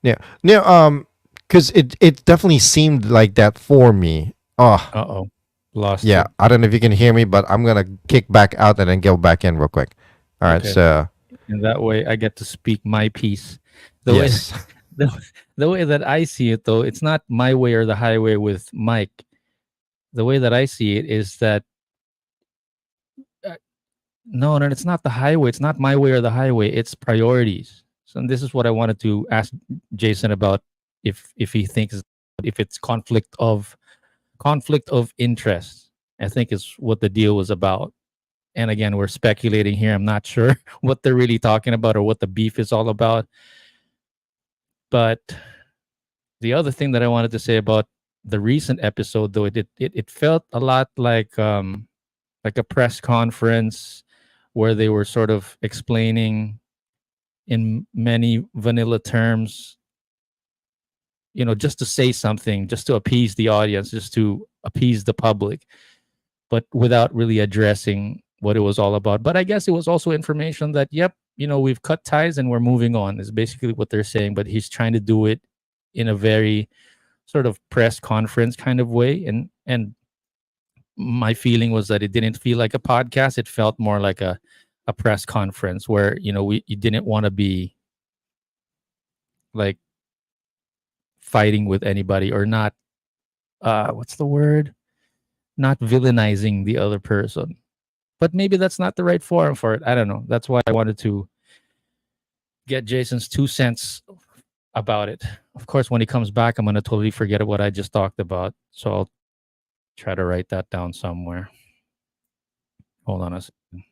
Yeah. No. Because it definitely seemed like that for me. Oh, Uh-oh. Lost yeah. you. I don't know if you can hear me, but I'm gonna kick back out and then go back in real quick. All right. Okay. So And that way I get to speak my piece. The yes. way the way that I see it, though, it's not my way or the highway with Mike. The way that I see it is that no, it's not the highway. It's not my way or the highway. It's priorities. So this is what I wanted to ask Jason about if he thinks if it's conflict of interest. I think is what the deal was about. And again, we're speculating here. I'm not sure what they're really talking about or what the beef is all about. But the other thing that I wanted to say about the recent episode, though, it felt a lot like a press conference where they were sort of explaining in many vanilla terms, just to say something, just to appease the audience, just to appease the public, but without really addressing what it was all about. But I guess it was also information that, yep, we've cut ties and we're moving on, is basically what they're saying. But he's trying to do it in a very sort of press conference kind of way. And my feeling was that it didn't feel like a podcast. It felt more like a press conference where, you didn't want to be like fighting with anybody or not, what's the word? Not villainizing the other person. But maybe that's not the right forum for it. I don't know. That's why I wanted to get Jason's 2 cents about it. Of course, when he comes back, I'm going to totally forget what I just talked about. So I'll try to write that down somewhere. Hold on a second.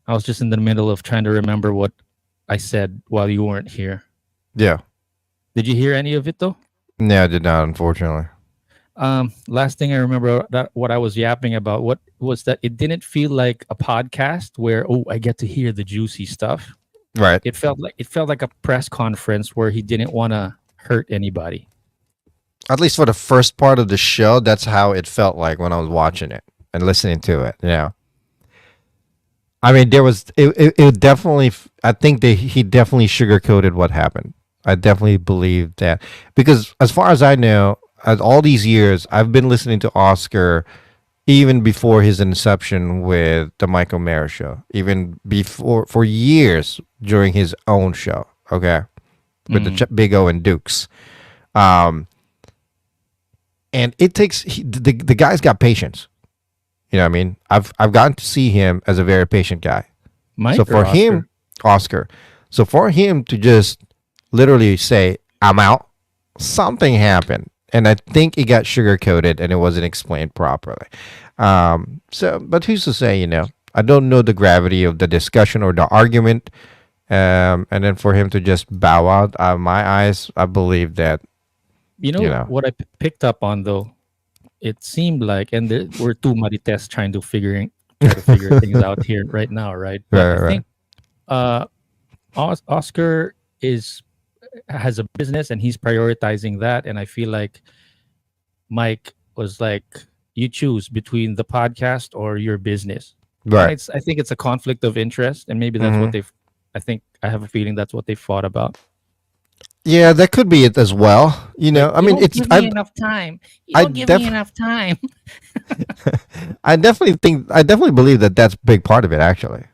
I was just in the middle of trying to remember what I said while you weren't here. Yeah. Did you hear any of it, though? No, I did not, unfortunately. Last thing I remember that what I was yapping about, what was that it didn't feel like a podcast where, I get to hear the juicy stuff. Right. It felt like a press conference where he didn't want to hurt anybody. At least for the first part of the show, that's how it felt like when I was watching it and listening to it. I mean, there was it definitely. I think he definitely sugarcoated what happened. I definitely believe that because, as far as I know, as all these years, I've been listening to Oscar even before his inception with the Michael Mayer show, even before for years during his own show. Okay, with the Big O and Dukes, and it takes the guy's got patience. You know what I mean? I've gotten to see him as a very patient guy. Mike So for or him, Oscar. So for him to just literally say, "I'm out," something happened, and I think it got sugar coated and it wasn't explained properly. But who's to say? I don't know the gravity of the discussion or the argument. And then for him to just bow out, my eyes, I believe that. What I picked up on, though, it seemed like, and there were two Marites trying to figure things out here right now, right? But I think Oscar has a business and he's prioritizing that, and I feel like Mike was like, you choose between the podcast or your business. Right. And I think it's a conflict of interest, and maybe that's what they've. I have a feeling that's what they fought about. Yeah, that could be it as well. I mean, it's give me enough time. You don't give me enough time. I definitely believe that that's a big part of it, actually.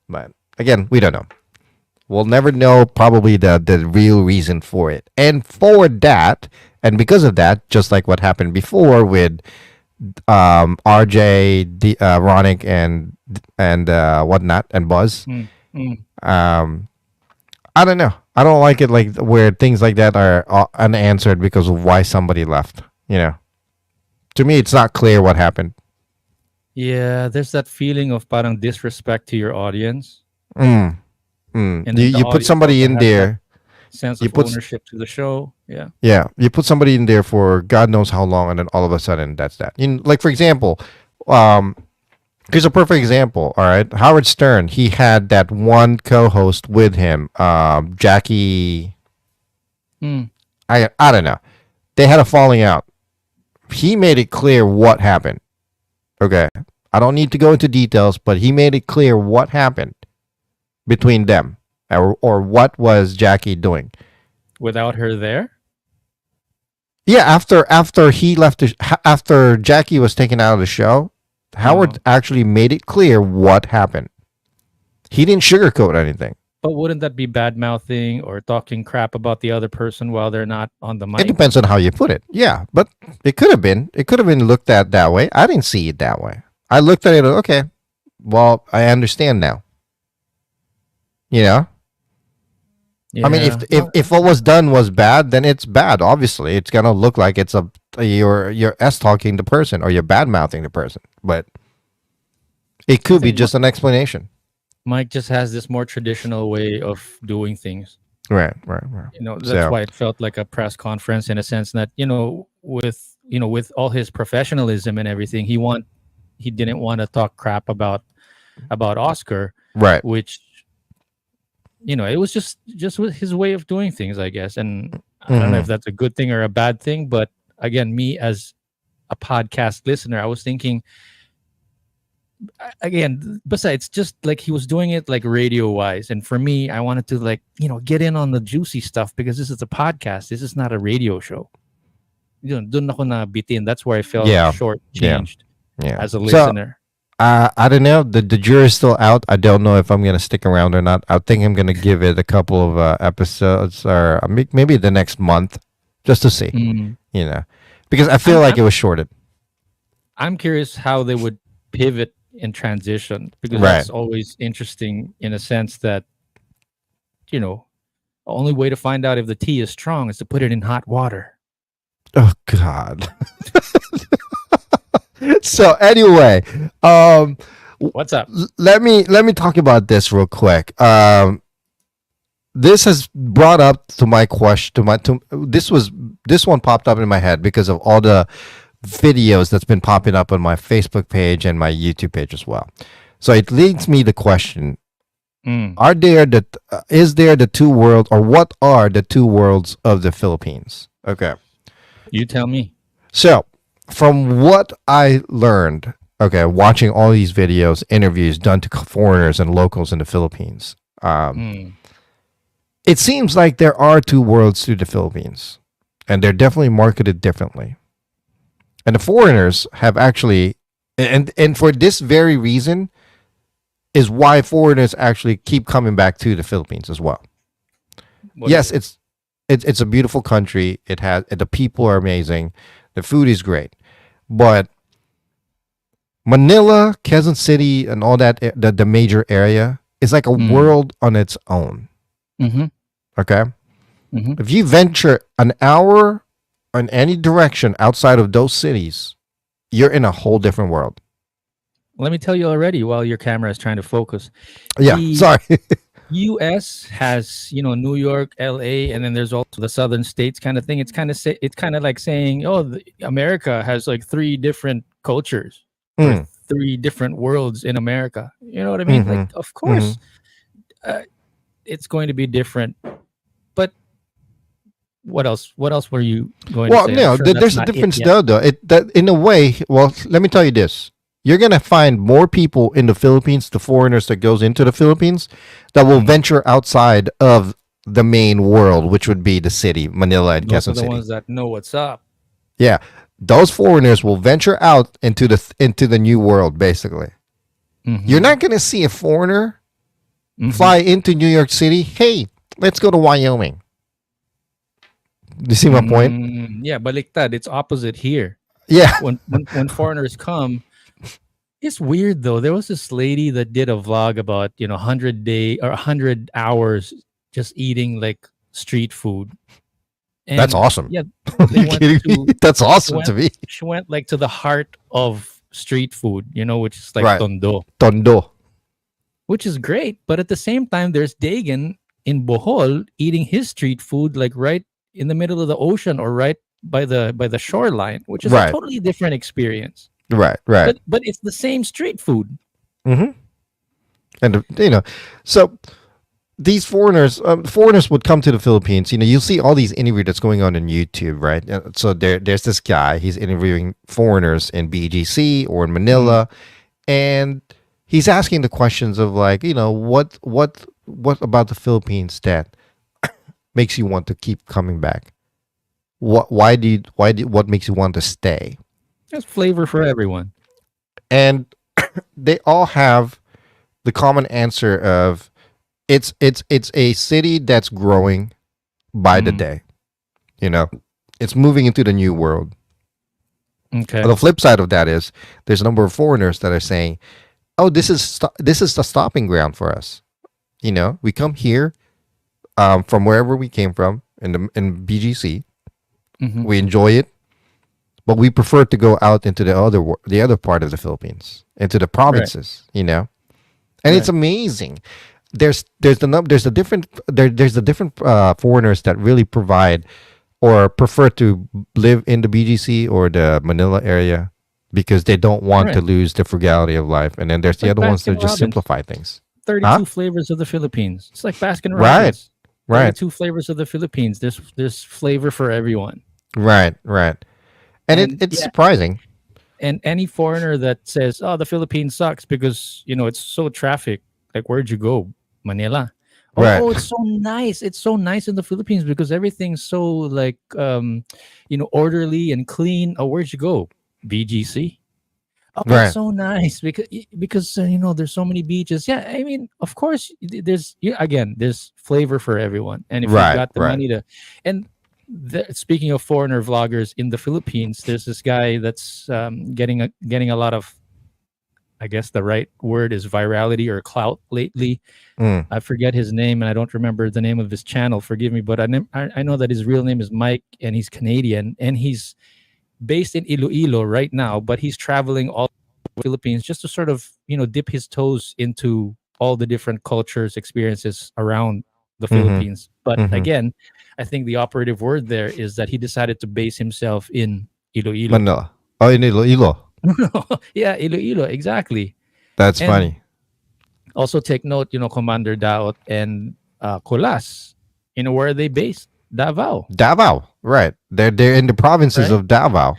But again, we don't know. We'll never know probably the real reason for it. And for that, and because of that, just like what happened before with RJ, Ronick, and whatnot, and Buzz. I don't know. I don't like it like where things like that are unanswered because of why somebody left. To me, it's not clear what happened. Yeah, there's that feeling of parang disrespect to your audience. And then You the you put audience somebody also in has that there. sense You of put ownership to the show. Yeah. Yeah, you put somebody in there for God knows how long, and then all of a sudden that's that. Like for example, um, here's a perfect example. All right, Howard Stern. He had that one co-host with him, Jackie. Mm. I don't know. They had a falling out. He made it clear what happened. Okay, I don't need to go into details, but he made it clear what happened between them, or what was Jackie doing. Without her there. Yeah, after he left after Jackie was taken out of the show, Howard actually made it clear what happened. He didn't sugarcoat anything. But wouldn't that be bad mouthing or talking crap about the other person while they're not on the It mic? depends on how you put it. Yeah, but it could have been. It could have been looked at that way. I didn't see it that way. I looked at it. Okay, well, I understand now. You know, I mean, if what was done was bad, then it's bad. Obviously, it's gonna look like it's you're s talking the person or you're bad mouthing the person. But it could be just an explanation. Mike just has this more traditional way of doing things. Right. That's So- why it felt like a press conference in a sense that with all his professionalism and everything, he didn't want to talk crap about Oscar, Right. which it was just with his way of doing things, I guess. And I don't know if that's a good thing or a bad thing, but again, me as a podcast listener, I was thinking, again, besides just like he was doing it like radio wise, and for me, I wanted to get in on the juicy stuff because this is a podcast. This is not a radio show. Dun ako na bitin. That's where I felt shortchanged Yeah. as a So, listener. I don't know. The jury's still out. I don't know if I'm gonna stick around or not. I think I'm gonna give it a couple of episodes, or maybe the next month, just to see. Mm. Because I feel like it was shorted. I'm curious how they would pivot and transition, because Right. that's always interesting in a sense that the only way to find out if the tea is strong is to put it in hot water. Oh God. So anyway, What's up? let me talk about this real quick. This has brought up to my question. This one popped up in my head because of all the videos that's been popping up on my Facebook page and my YouTube page as well. So it leads me to question: is there the two worlds, or what are the two worlds of the Philippines? Okay. You tell me. So, from what I learned, watching all these videos, interviews done to foreigners and locals in the Philippines, it seems like there are two worlds to the Philippines, and they're definitely marketed differently. And the foreigners have actually, and for this very reason, is why foreigners actually keep coming back to the Philippines as well. Yes, it's a beautiful country. The people are amazing. The food is great. But Manila, Quezon City, and all that, the major area, is like a world on its own. Mm-hmm. Okay? Mm-hmm. If you venture an hour in any direction outside of those cities, you're in a whole different world. Let me tell you already while your camera is trying to focus. Yeah, sorry. U.S. has New York, L.A., and then there's also the southern states kind of thing. It's kind of like saying, America has like three different cultures, or three different worlds in America. You know what I mean? Like, of course, it's going to be different. But what else? What else were you going to say? No, there's a difference though. That in a way, let me tell you this. You're going to find more people in the Philippines, the foreigners that goes into the Philippines, that will venture outside of the main world, which would be the city, Manila and Those are Quezon the City. ones that know what's up. Yeah, those foreigners will venture out into the new world, basically. Mm-hmm. You're not going to see a foreigner fly into New York City. Hey, let's go to Wyoming. Do you see my point? Yeah, baliktad. It's opposite here. Yeah. When foreigners come, it's weird though. There was this lady that did a vlog about 100 hours just eating like street food. And That's awesome. Yeah, Are you kidding me? That's awesome to me. She went like to the heart of street food, which is like Right. tondo. Tondo. which is great. But at the same time, there's Dagan in Bohol eating his street food like right in the middle of the ocean or right by the shoreline, which is a Right. totally different experience. Right. Right. But it's the same street food. Mm-hmm. And so these foreigners would come to the Philippines. You'll see all these interviews that's going on YouTube, right? So there's this guy. He's interviewing foreigners in BGC or in Manila, and he's asking the questions of like, what about the Philippines that makes you want to keep coming back? What makes you want to stay? There's flavor for everyone. And they all have the common answer of it's a city that's growing by the day. It's moving into the new world. Okay. The flip side of that is there's a number of foreigners that are saying, "Oh, this is the stopping ground for us." We come here from wherever we came from in BGC. Mhm. We enjoy it, but we prefer to go out into the other part of the Philippines, into the provinces. And it's amazing. There's the different foreigners that really provide or prefer to live in the BGC or the Manila area because they don't want to lose the frugality of life. And then there's the Like other ones that just Baskin-Robbins. simplify things. 32 flavors of the Philippines. It's like Baskin Right. Robbins. Right. 32 flavors of the Philippines. There's flavor for everyone. Right. And it's surprising. And any foreigner that says, "Oh, the Philippines sucks because it's so traffic." Like, where'd you go? Manila. Right. Oh, it's so nice. It's so nice in the Philippines because everything's so like orderly and clean. Oh, where'd you go? BGC. Oh, Right. it's so nice because there's so many beaches. Yeah, I mean, of course, there's flavor for everyone, and if you've got the money to, and speaking of foreigner vloggers in the Philippines, there's this guy that's getting a lot of, I guess the right word is virality or clout lately. I forget his name and I don't remember the name of his channel. Forgive me, but I know that his real name is Mike and he's Canadian and he's based in Iloilo right now, but he's traveling all over the Philippines just to sort of dip his toes into all the different cultures, experiences around the Philippines. But again, I think the operative word there is that he decided to base himself in Iloilo. Manila. Oh, in Iloilo. Yeah, Iloilo, exactly. That's And funny. Also take note, Commander Daot and Colas, where are they based? Davao. Davao. Right. They're in the provinces of Davao.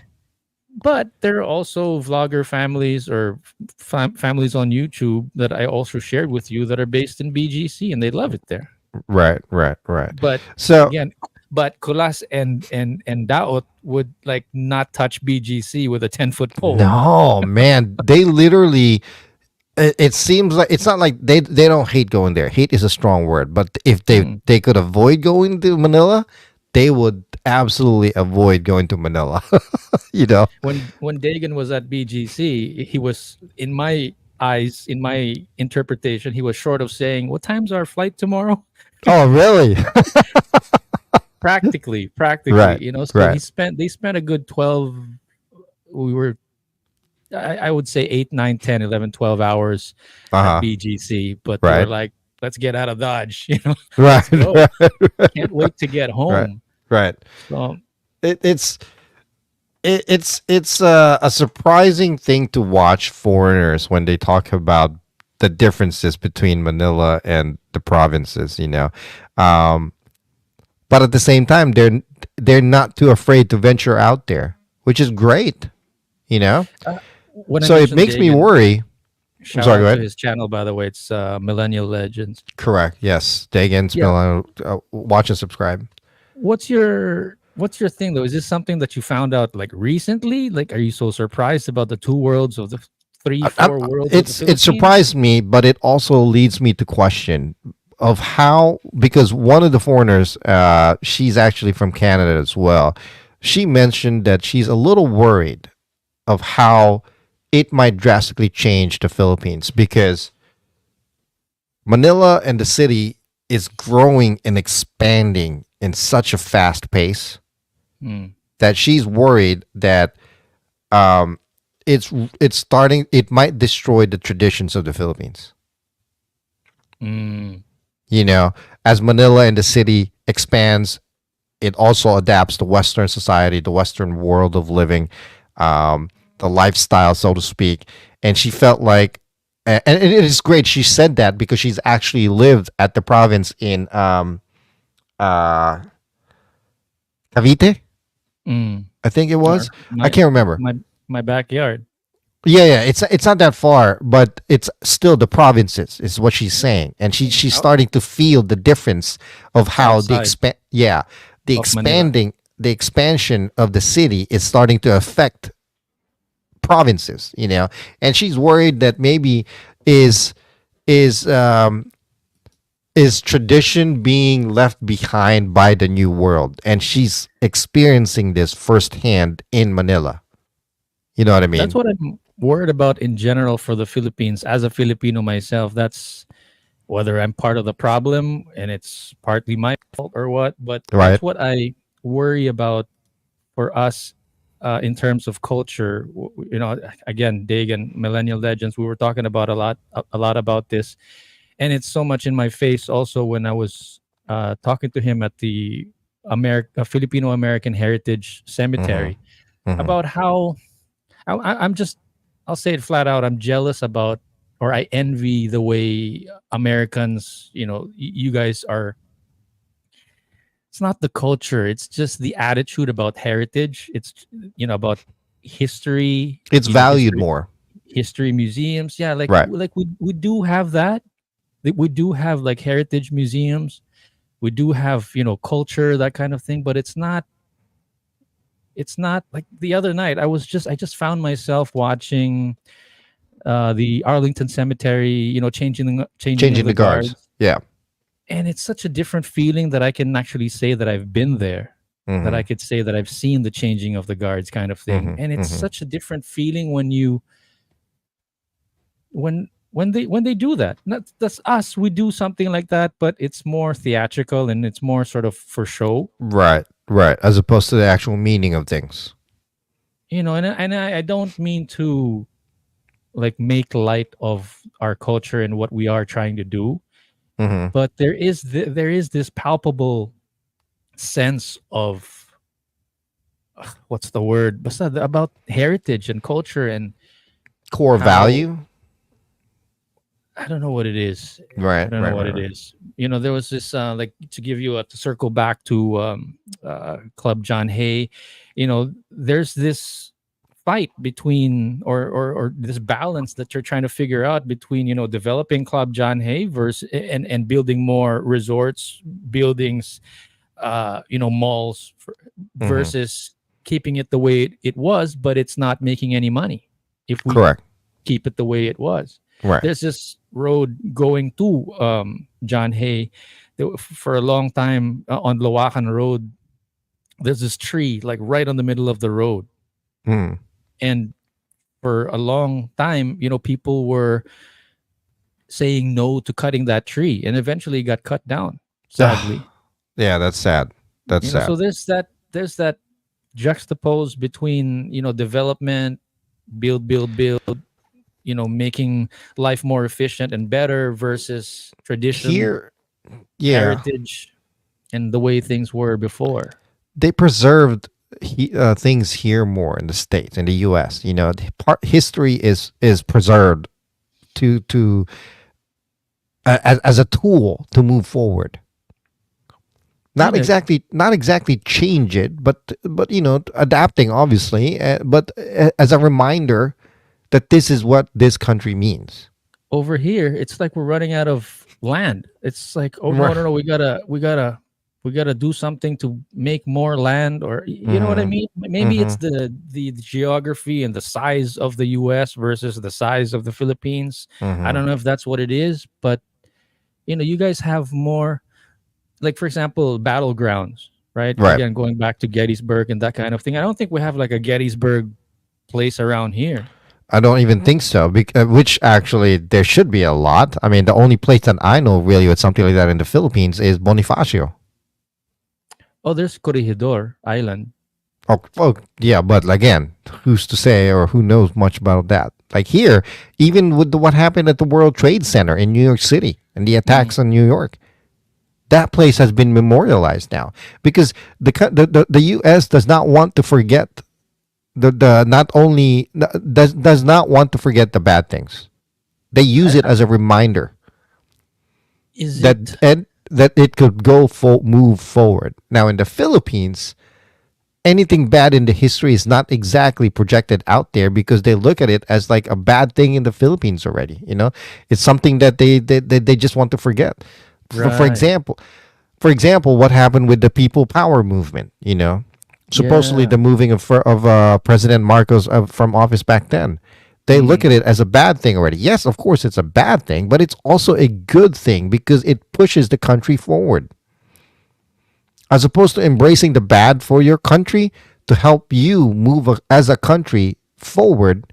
But there are also vlogger families or families on YouTube that I also shared with you that are based in BGC and they love it there. Right. But So again, Colas and Daot would like not touch BGC with a 10-foot pole. no, man, they literally. It seems like it's not like they don't hate going there. Hate is a strong word, but if they could avoid going to Manila, they would absolutely avoid going to Manila. When Dagan was at BGC, he was, in my eyes, in my interpretation, he was short of saying, "What time's our flight tomorrow?" Oh, really? practically, Right, So right. they spent a good 12. We were, I would say 8, 9, 10, 11, 12 hours at BGC, but they were like, "Let's get out of Dodge," Right. go. Can't wait to get home. Right. So, It's a surprising thing to watch foreigners when they talk about the differences between Manila and the provinces. But at the same time, they're not too afraid to venture out there, which is great. when I So it mentioned makes me Dagan, worry. Shout sorry, go out ahead. to his channel, by the way. It's Millennial Legends. Correct. Yes. Dagan's watch and subscribe. What's your thing though? Is this something that you found out like recently? Like, are you so surprised about the two worlds of the 3-4 worlds? It surprised me, but it also leads me to question of how, because one of the foreigners, she's actually from Canada as well. She mentioned that she's a little worried of how it might drastically change the Philippines because Manila and the city is growing and expanding in such a fast pace that she's worried that it might destroy the traditions of the Philippines. Mm. You know, as Manila and the city expands, it also adapts to Western society, the Western world of living, the lifestyle, so to speak. And she felt like, and it is great. She said that because she's actually lived at the province in uh, Cavite, Mm. I think it was. Or I my can't remember. my backyard. Yeah, yeah, it's not that far, but it's still the provinces is what she's saying, and she's Out, starting to feel the difference of how the outside of Manila. the expansion of the city is starting to affect provinces, you know, and she's worried that maybe is is um is tradition being left behind by the new world, and she's experiencing this firsthand in Manila. You know what I That's mean? what I'm worried about in general for the Philippines. As a Filipino myself, that's whether I'm part of the problem and it's partly my fault or what. But Right? that's what I worry about for us in terms of culture. You know, again, Dig and Millennial Legends, we were talking about a lot about this, and it's so much in my face. Also, when I was talking to him at the Filipino American Heritage Mm-hmm. Cemetery Mm-hmm. about how I'm just, I'll say it flat out. I'm jealous about, or I envy the way Americans, you know, you guys are. It's not the culture; it's just the attitude about heritage. It's, you know, about history. It's You know, valued more. history museums. Yeah, Right. we do have that. We do have like heritage museums. We do have, you know, culture, that kind of thing. But it's not like the other night. I just found myself watching the Arlington Cemetery, you know, changing of Changing the the guards. guards, Yeah. and it's such a different feeling that I can actually say that I've been there, that Mm-hmm. I could say that I've seen the changing of the guards, kind of thing. Mm-hmm. And it's Mm-hmm. such a different feeling when you when they do that. That's us. We do something like that, but it's more theatrical and it's more sort of for show, Right. Right. As opposed to the actual meaning of things. you know. I don't mean to like make light of our culture and what we are trying to do, Mm-hmm. but there is this palpable sense of what's the word, basta about heritage and culture, and Core how, value. I don't know what it is. I Right. don't know Right. what Right. it Right. is. You know, there was this like, to give you to circle back to Club John Hay. You know, there's this fight between, or this balance that you're trying to figure out between, you know, developing Club John Hay versus and building more resorts, buildings, you know, malls Mm-hmm. versus keeping it the way it was, but it's not making any money if we Correct. keep it the way it was. Right. There's this road going to John Hay. For a long time on Lawakan Road, there's this tree like right on the middle of the road. Mm. And for a long time, you know, people were saying no to cutting that tree, and eventually it got cut down, sadly. Yeah, that's sad. That's You know, sad. so there's that juxtapose between, you know, development, build, you know, making life more efficient and better versus tradition, Here, yeah, heritage, and the way things were before. they preserved things here more in the states, in the U.S. You know, history is preserved to as a tool to move forward. And it, Not exactly change it, but you know, adapting obviously, but as a reminder that this is what this country means. over here, it's like we're running out of land. It's like, oh no, Right. no, no, we gotta do something to make more land, or you know what I Mm-hmm. mean? Maybe Mm-hmm. it's the geography and the size of the US versus the size of the Philippines. I Mm-hmm. don't know if that's what it is, but you know, you guys have more, like for example, battlegrounds, right? Right. Again, going back to Gettysburg and that kind of thing. I don't think we have like a Gettysburg place around here. I don't even think so. Which actually there should be a lot. I mean, the only place that I know really with something like that in the Philippines is Bonifacio. Oh, there's Corregidor Island. Oh, yeah, but again, who's to say or who knows much about that? Like here, even with what happened at the World Trade Center in New York City, and the attacks on New York. That place has been memorialized now because the U.S. does not want to forget the not only does not want to forget the bad things. They use it as a reminder Is that it? and that it could move forward. Now in the Philippines, anything bad in the history is not exactly projected out there because they look at it as like a bad thing in the Philippines already. It's something that they just want to forget. Right. For example, what happened with the People Power movement? Supposedly Yeah. the moving of President Marcos from office back then. They look Mm. at it as a bad thing already. Yes, of course, it's a bad thing, but it's also a good thing because it pushes the country forward. As opposed to embracing the bad for your country to help you move as a country forward,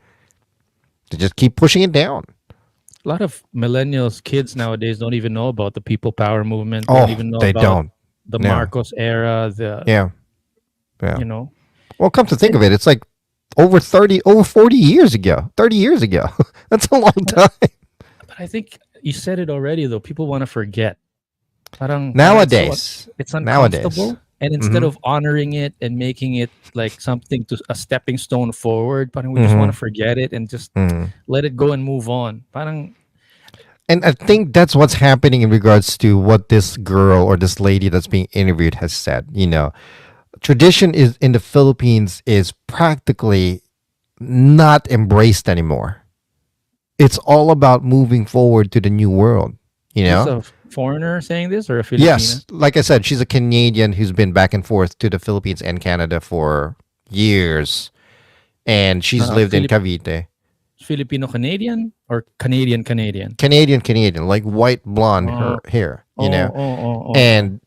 to just keep pushing it down. A lot of millennials, kids nowadays don't even know about the people power movement. They don't Oh, even know they about don't. the No. Marcos era. The Yeah. Yeah. you know, Well, come to think of it, it's like over 40 years ago. 30 years ago. That's a long time. but I think you said it already though. People want to forget. Parang Nowadays. it's Nowadays. uncomfortable, and instead Mhm. of honoring it and making it like something to a stepping stone forward, parang we just want Mhm. to forget it and just Mhm. let it go and move on. Parang And I think that's what's happening in regards to what this girl or this lady that's being interviewed has said. Tradition is in the Philippines is practically not embraced anymore. It's all about moving forward to the new world. You this know? a foreigner saying this or a Filipina? Yes, like I said, she's a Canadian who's been back and forth to the Philippines and Canada for years, and she's lived in Filip Cavite. Filipino Canadian or Canadian Canadian? Canadian, like white blonde Oh, her hair, oh. and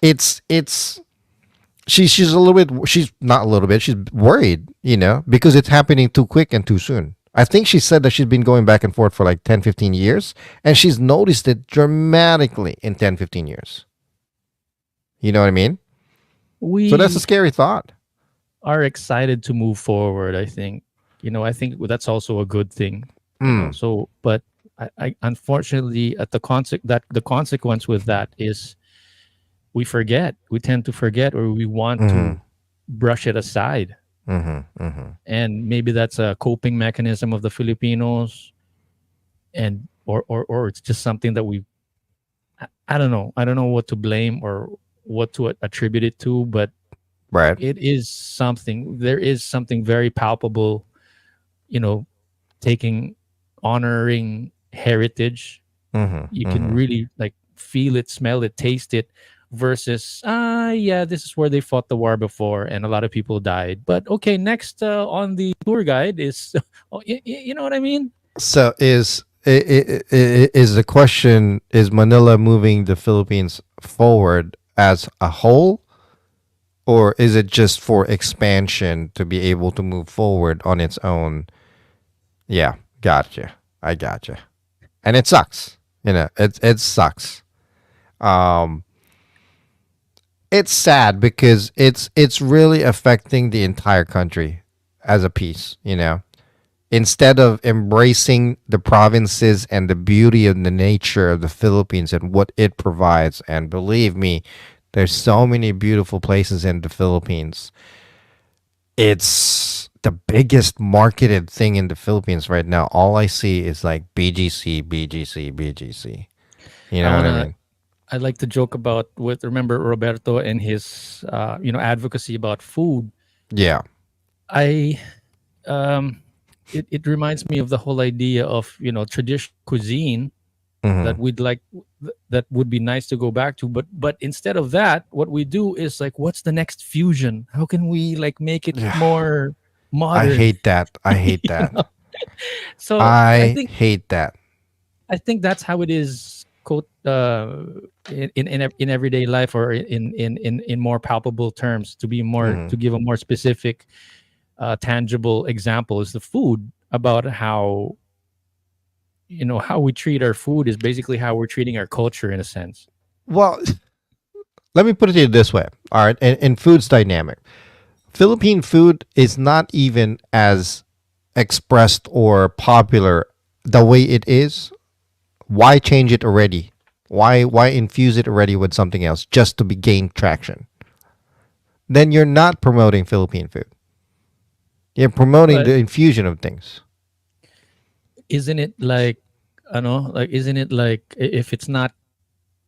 it's she's a little bit she's not a little bit she's worried, because it's happening too quick and too soon. I think she said that she's been going back and forth for like 10, 15 years, and she's noticed it dramatically in 10, 15 years. You know what I mean? So that's a We scary thought. are excited to move forward, I think. I think that's also a good thing. Mm, So but I unfortunately at the consequence with that is we tend to forget, or we want mm-hmm, to brush it aside. mm-hmm, mm-hmm. And maybe that's a coping mechanism of the Filipinos, and or it's just something that I don't know. I don't know what to blame or what to attribute it to, but Right. there is something very palpable, you know, taking honoring heritage. Mm-hmm, You can mm-hmm. really like feel it, smell it, taste it, versus yeah, this is where they fought the war before and a lot of people died. But okay, next on the tour guide is oh, you know what I mean? So is the question, is Manila moving the Philippines forward as a whole, or is it just for expansion to be able to move forward on its own? Yeah, gotcha. I gotcha. And it sucks. It sucks. Um, it's sad because it's really affecting the entire country as a piece. Instead of embracing the provinces and the beauty and the nature of the Philippines and what it provides. And believe me, there's so many beautiful places in the Philippines. It's the biggest marketed thing in the Philippines right now. All I see is like BGC, BGC, BGC. You I know what want I to mean? I like to joke about with remember Roberto and his advocacy about food. Yeah. I um it reminds me of the whole idea of traditional cuisine that Hmm. we'd like that would be nice to go back to, but instead of that what we do is like, what's the next fusion? How can we like make it Yeah. more I modern? hate that. I hate You that. know? So i I think hate that. I think that's how it is, quote, in everyday life, or in more palpable terms, Hmm. to give a more specific tangible example, is the food. About how how we treat our food is basically how we're treating our culture, in a sense. Well, let me put it to you this way. All right. And food's dynamic. Philippine food is not even as expressed or popular the way it is Why change it already? Why infuse it already with something else just to be gain traction? Then you're not promoting Philippine food. You're promoting But the infusion of things. isn't it like, I know, like, isn't it like if it's not,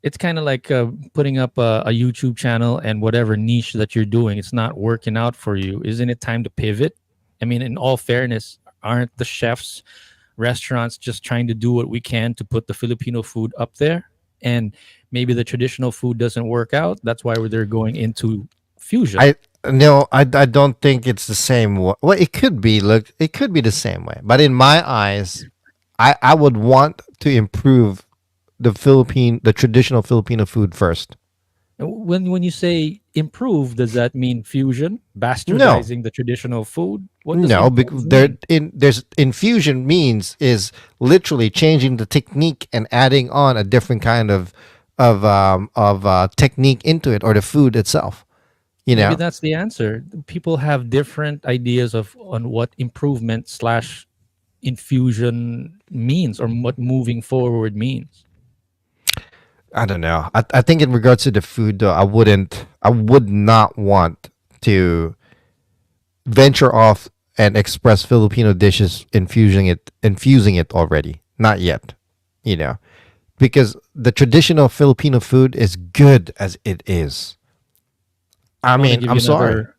it's kind of like putting up a YouTube channel and whatever niche that you're doing, it's not working out for you. Isn't it time to pivot? I mean, in all fairness, aren't the chefs, restaurants just trying to do what we can to put the Filipino food up there? And maybe the traditional food doesn't work out. That's why they're going into fusion. I no, I don't think it's the same. Well, it could be. Look, it could be the same way. But in my eyes, I would want to improve the traditional Filipino food first. When you say improve, does that mean fusion, No, bastardizing the traditional food? What does no, improve because there mean? there's infusion means is literally changing the technique and adding on a different kind of technique into it or the food itself. You Maybe know, that's the answer. People have different ideas of on what improvement slash infusion means or what moving forward means. I don't know. I think in regards to the food though, I would not want to venture off and express Filipino dishes infusing it already. Not yet. You know, because the traditional Filipino food is good as it is. I I want to mean, give I'm you sorry. another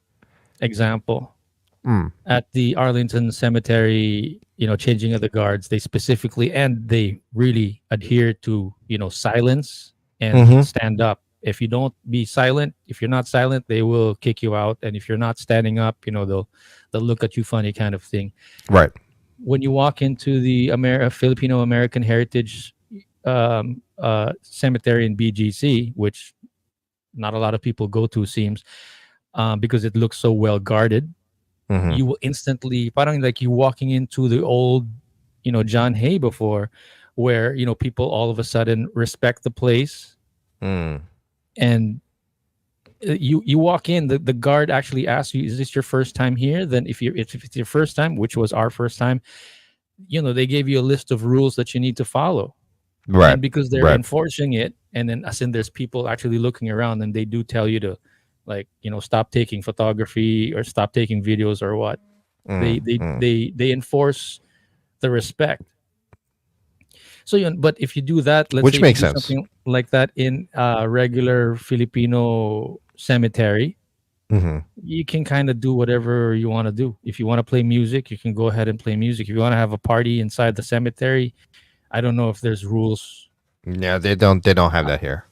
example. Mm. At the Arlington Cemetery, changing of the guards, they specifically and they really adhere to, silence and Mm-hmm. stand up. If you don't be silent, if you're not silent, they will kick you out. And if you're not standing up, they'll look at you funny kind of thing. Right. When you walk into the Filipino American Heritage Cemetery in BGC, which not a lot of people go to, seems, because it looks so well guarded, Mm-hmm. you will instantly, parang like you walking into the old, John Hay before, where people all of a sudden respect the place, Mm. and you walk in, the guard actually asks you, "Is this your first time here?" Then if it's your first time, which was our first time, they gave you a list of rules that you need to follow, Right. and because they're Right. enforcing it, and then as in there's people actually looking around, and they do tell you to, like, stop taking photography or stop taking videos or what. They Mm. they Mm. they they enforce the respect. So but if you do that, let's Which say if you makes do sense. something like that in a regular Filipino cemetery, Mm-hmm. you can kind of do whatever you want to do. If you want to play music, you can go ahead and play music. If you want to have a party inside the cemetery, I don't know if there's rules Yeah, they don't have that here.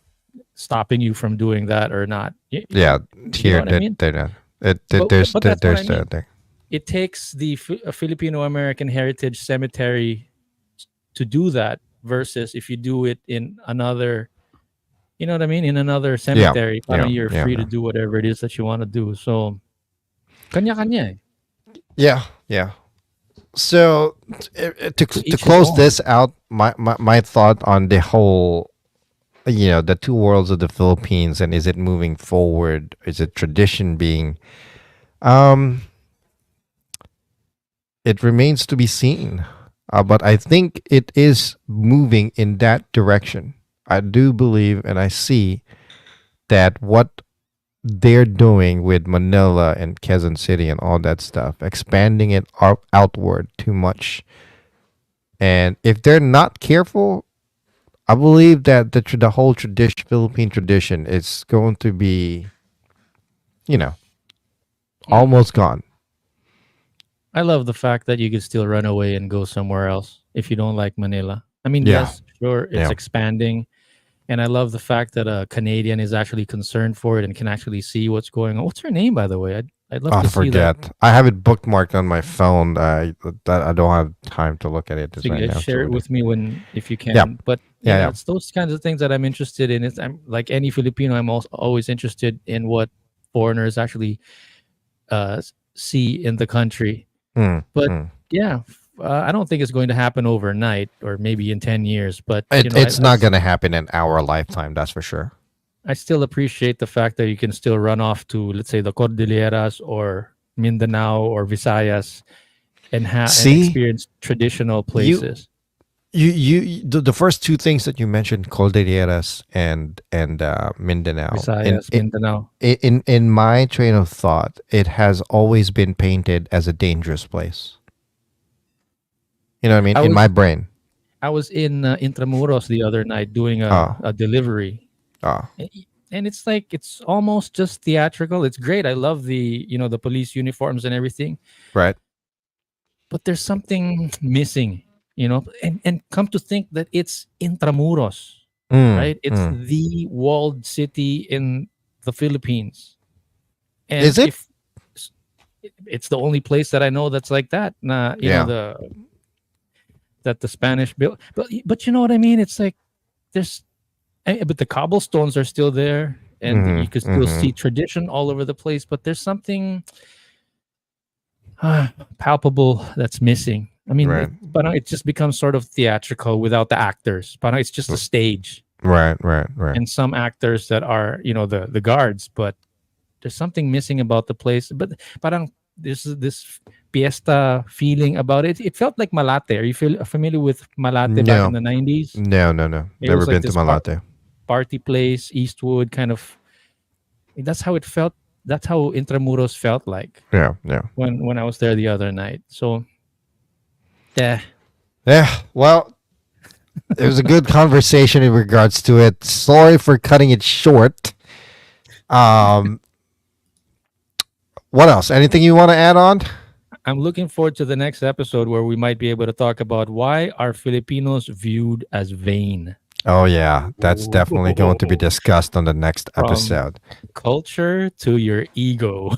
stopping you from doing that or not. Yeah, You know here what I mean? they don't. But that's what I There's mean. thing. It takes the Filipino American Heritage Cemetery to do that versus if you do it in another, you know what I mean, in another Yeah, cemetery, parang yeah, you're yeah, free yeah. to do whatever it is that you want to do. So kanya-kanya, Yeah, yeah. So to to each his close own. this out, my thought on the whole, the two worlds of the Philippines, and is it moving forward? Is it tradition being? Um, it remains to be seen. But I think it is moving in that direction. I do believe, and I see that what they're doing with Manila and Quezon City and all that stuff, expanding it outward too much. And if they're not careful, I believe that the whole tradition, Philippine tradition, is going to be, you know, almost gone. I love the fact that you can still run away and go somewhere else if you don't like Manila. I mean, Yeah, yes, sure, it's yeah. expanding. And I love the fact that a Canadian is actually concerned for it and can actually see what's going on. What's her name, by the way? I'd love I to see that. forget. I have it bookmarked on my phone. I don't have time to look at it So right yeah, now. share it with me when if you Yeah, can. But yeah, yeah. it's those kinds of things that I'm interested in. I'm like any Filipino. I'm also always interested in what foreigners actually see in the country. Mm, But mm. yeah, I don't think it's going to happen overnight or maybe in 10 years. But It's not going to happen in our lifetime. That's for sure. I still appreciate the fact that you can still run off to, let's say, the Cordilleras or Mindanao or Visayas and See, experience traditional you places. The first two things that you mentioned, Cordilleras and Mindanao. Visayas, Mindanao. In my train of thought, it has always been painted as a dangerous place. You know what I mean? In my brain. I was in Intramuros the other night doing a delivery. Ah. And it's like it's almost just theatrical. It's great. I love the the police uniforms and everything. Right. But there's something missing, and come to think that it's Intramuros, right? It's the walled city in the Philippines. And Is it? It's the only place that I know that's like that. That the Spanish built. But you know what I mean? It's like but the cobblestones are still there, and you can still see tradition all over the place. But there's something palpable that's missing. I mean, Right. but it just becomes sort of theatrical without the actors. But it's just a stage, Right. and some actors that are the guards. But there's something missing about the place. But parang there's this fiesta feeling about it. It felt like Malate. Are you familiar with Malate back in the 90s? No. It Never was like been to this Malate. Party place, Eastwood kind of. That's how it felt. That's how Intramuros felt like Yeah. when I was there the other night. So, yeah. Well, it was a good conversation in regards to it. Sorry for cutting it short. What else? Anything you want to add on? I'm looking forward to the next episode where we might be able to talk about why are Filipinos viewed as vain. Oh yeah, that's definitely going to be discussed on the next episode. Culture to your ego.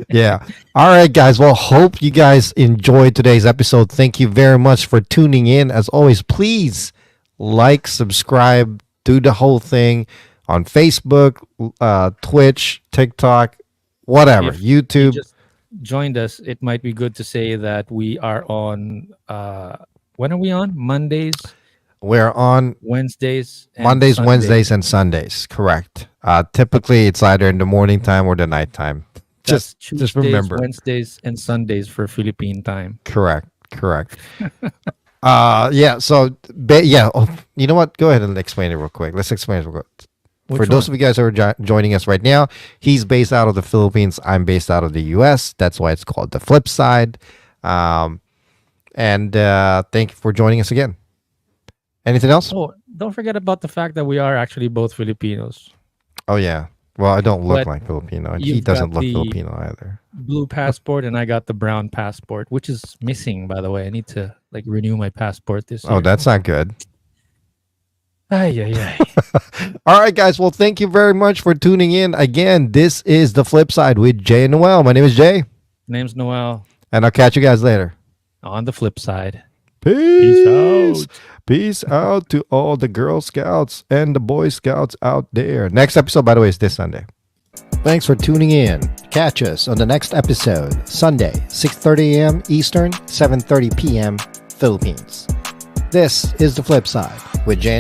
Yeah. All right, guys. Well, hope you guys enjoyed today's episode. Thank you very much for tuning in. As always, please like, subscribe, do the whole thing on Facebook, Twitch, TikTok, whatever, If you YouTube. just joined us, it might be good to say that we are on. When are we on? Mondays, We're on Wednesdays, and Mondays, Sundays. Wednesdays, and Sundays. Correct. Typically, it's either in the morning time or the night time. That's Just Tuesdays, remember. Wednesdays, and Sundays for Philippine time. Correct. Yeah. So, yeah. Oh, you know what? Go ahead and explain it real quick. Let's explain it real quick. For Which those one? of you guys who are joining us right now, he's based out of the Philippines. I'm based out of the U.S. That's why it's called The Flip Side. And thank you for joining us again. Anything else? Oh, don't forget about the fact that we are actually both Filipinos. Oh, yeah. Well, I don't look But like Filipino. And he you've doesn't got look the Filipino either. Blue passport, and I got the brown passport, which is missing, by the way. I need to renew my passport this year. Oh, that's not good. Ay. All right, guys. Well, thank you very much for tuning in. Again, this is The Flip Side with Jay and Noel. My name is Jay. Name's Noel. And I'll catch you guys later. On the flip side. Peace. Peace out to all the Girl Scouts and the Boy Scouts out there. Next episode, by the way, is this Sunday. Thanks for tuning in. Catch us on the next episode, Sunday, 6:30 a.m. Eastern, 7:30 p.m. Philippines. This is The Flip Side with Jan.